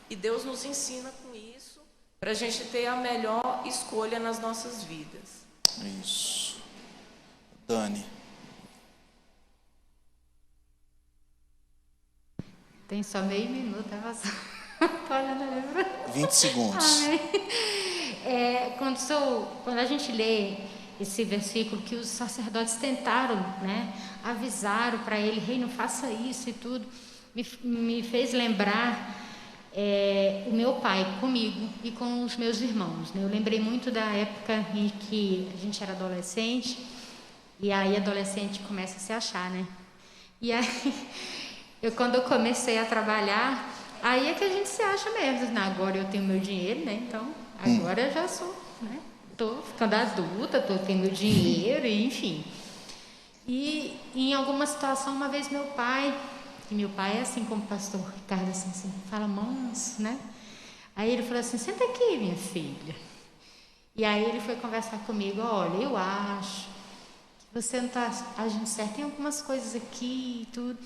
e Deus nos ensina com isso, para a gente ter a melhor escolha nas nossas vidas. Isso. Dani. Tem só meio minuto, tô olhando ali. 20 segundos. Quando a gente lê esse versículo que os sacerdotes tentaram, né, avisaram para ele, rei, não faça isso e tudo, me fez lembrar o meu pai comigo e com os meus irmãos, né? Eu lembrei muito da época em que a gente era adolescente, e aí adolescente começa a se achar, né? E aí, quando eu comecei a trabalhar, aí é que a gente se acha mesmo, né? Agora eu tenho meu dinheiro, né? Então, agora eu já sou, né? Tô ficando adulta, tô tendo dinheiro, enfim. E em alguma situação, uma vez meu pai é assim como o pastor Ricardo, assim, fala manso, né? Aí ele falou assim, senta aqui, minha filha. E aí ele foi conversar comigo, olha, eu acho que você não está agindo certo, tem algumas coisas aqui e tudo.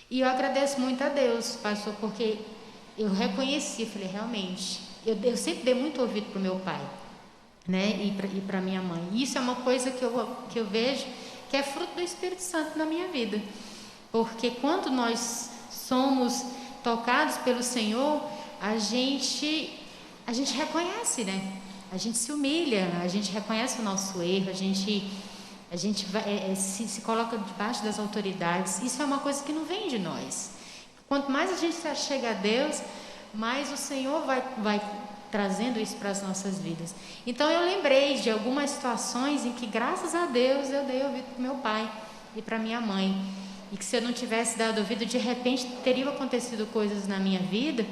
E eu agradeço muito a Deus, pastor, porque eu reconheci, falei, realmente, eu sempre dei muito ouvido para o meu pai, né? E para minha mãe. E isso é uma coisa que eu vejo que é fruto do Espírito Santo na minha vida. Porque quando nós somos tocados pelo Senhor, a gente reconhece, né? A gente se humilha, a gente reconhece o nosso erro, a gente se coloca debaixo das autoridades. Isso é uma coisa que não vem de nós. Quanto mais a gente se achega a Deus, mais o Senhor vai trazendo isso para as nossas vidas. Então eu lembrei de algumas situações em que, graças a Deus, eu dei ouvido para o meu pai e para minha mãe. e que se eu não tivesse dado ouvido, de repente teriam acontecido coisas na minha vida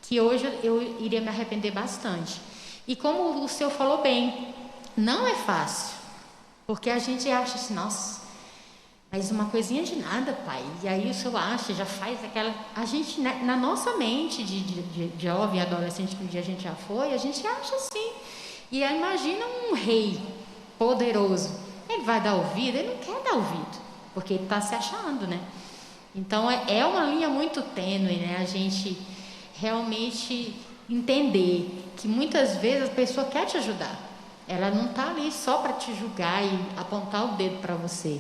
que hoje eu iria me arrepender bastante. E como o senhor falou bem, não é fácil, porque a gente acha assim, nossa, mas uma coisinha de nada, pai. E aí o senhor acha, já faz aquela... A gente, na nossa mente de jovem, adolescente, que um dia a gente já foi, a gente acha assim. E aí imagina um rei poderoso. Ele vai dar ouvido? Ele não quer dar ouvido, porque ele está se achando, né? Então é uma linha muito tênue, né? A gente realmente entender que muitas vezes a pessoa quer te ajudar. Ela não está ali só para te julgar e apontar o dedo para você.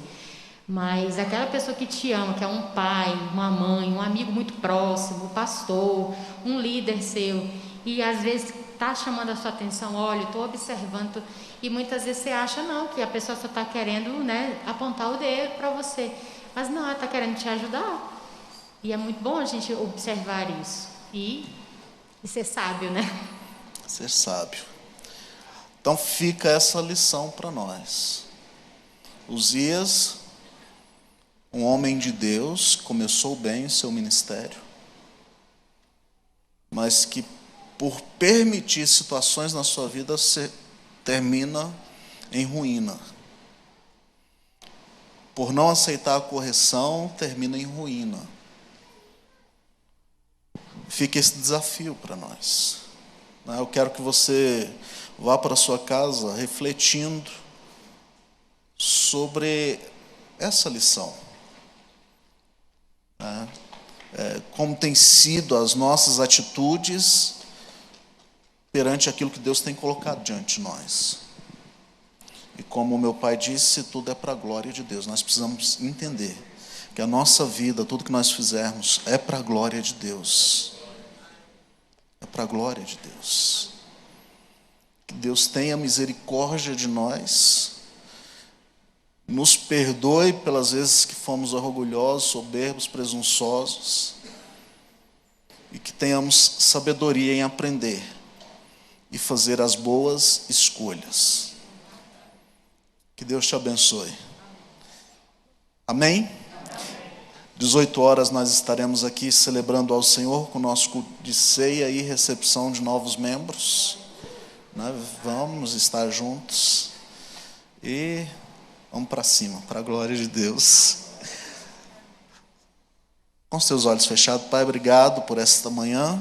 Mas aquela pessoa que te ama, que é um pai, uma mãe, um amigo muito próximo, um pastor, um líder seu, e às vezes está chamando a sua atenção, olha, estou observando, e muitas vezes você acha não, que a pessoa só está querendo, né, apontar o dedo para você, mas não, ela está querendo te ajudar. E é muito bom a gente observar isso e ser sábio, né? Ser sábio. Então fica essa lição para nós. Uzias, um homem de Deus, começou bem o seu ministério, mas que por permitir situações na sua vida, você termina em ruína. Por não aceitar a correção, termina em ruína. Fica esse desafio para nós. Eu quero que você vá para a sua casa refletindo sobre essa lição. Como tem sido as nossas atitudes perante aquilo que Deus tem colocado diante de nós. E como o meu pai disse, tudo é para a glória de Deus. Nós precisamos entender que a nossa vida, tudo que nós fizermos, é para a glória de Deus. É para a glória de Deus. Que Deus tenha misericórdia de nós, nos perdoe pelas vezes que fomos orgulhosos, soberbos, presunçosos, e que tenhamos sabedoria em aprender e fazer as boas escolhas. Que Deus te abençoe. Amém? 18 horas nós estaremos aqui celebrando ao Senhor com o nosso culto de ceia e recepção de novos membros. Vamos estar juntos e vamos para cima, para a glória de Deus. Com os teus olhos fechados, Pai, obrigado por esta manhã,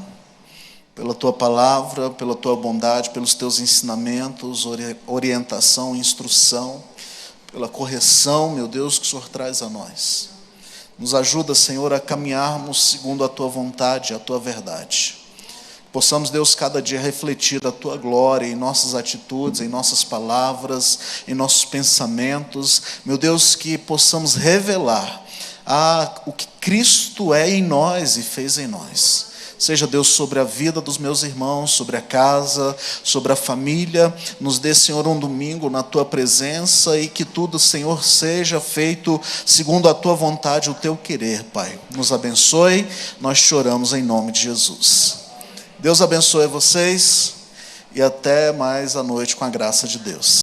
pela Tua palavra, pela Tua bondade, pelos Teus ensinamentos, orientação, instrução, pela correção, meu Deus, que o Senhor traz a nós. Nos ajuda, Senhor, a caminharmos segundo a Tua vontade, a Tua verdade. Possamos, Deus, cada dia refletir a Tua glória em nossas atitudes, em nossas palavras, em nossos pensamentos. Meu Deus, que possamos revelar o que Cristo é em nós e fez em nós. Seja, Deus, sobre a vida dos meus irmãos, sobre a casa, sobre a família. Nos dê, Senhor, um domingo na Tua presença e que tudo, Senhor, seja feito segundo a Tua vontade, o Teu querer, Pai. Nos abençoe, nós choramos em nome de Jesus. Deus abençoe vocês e até mais à noite com a graça de Deus.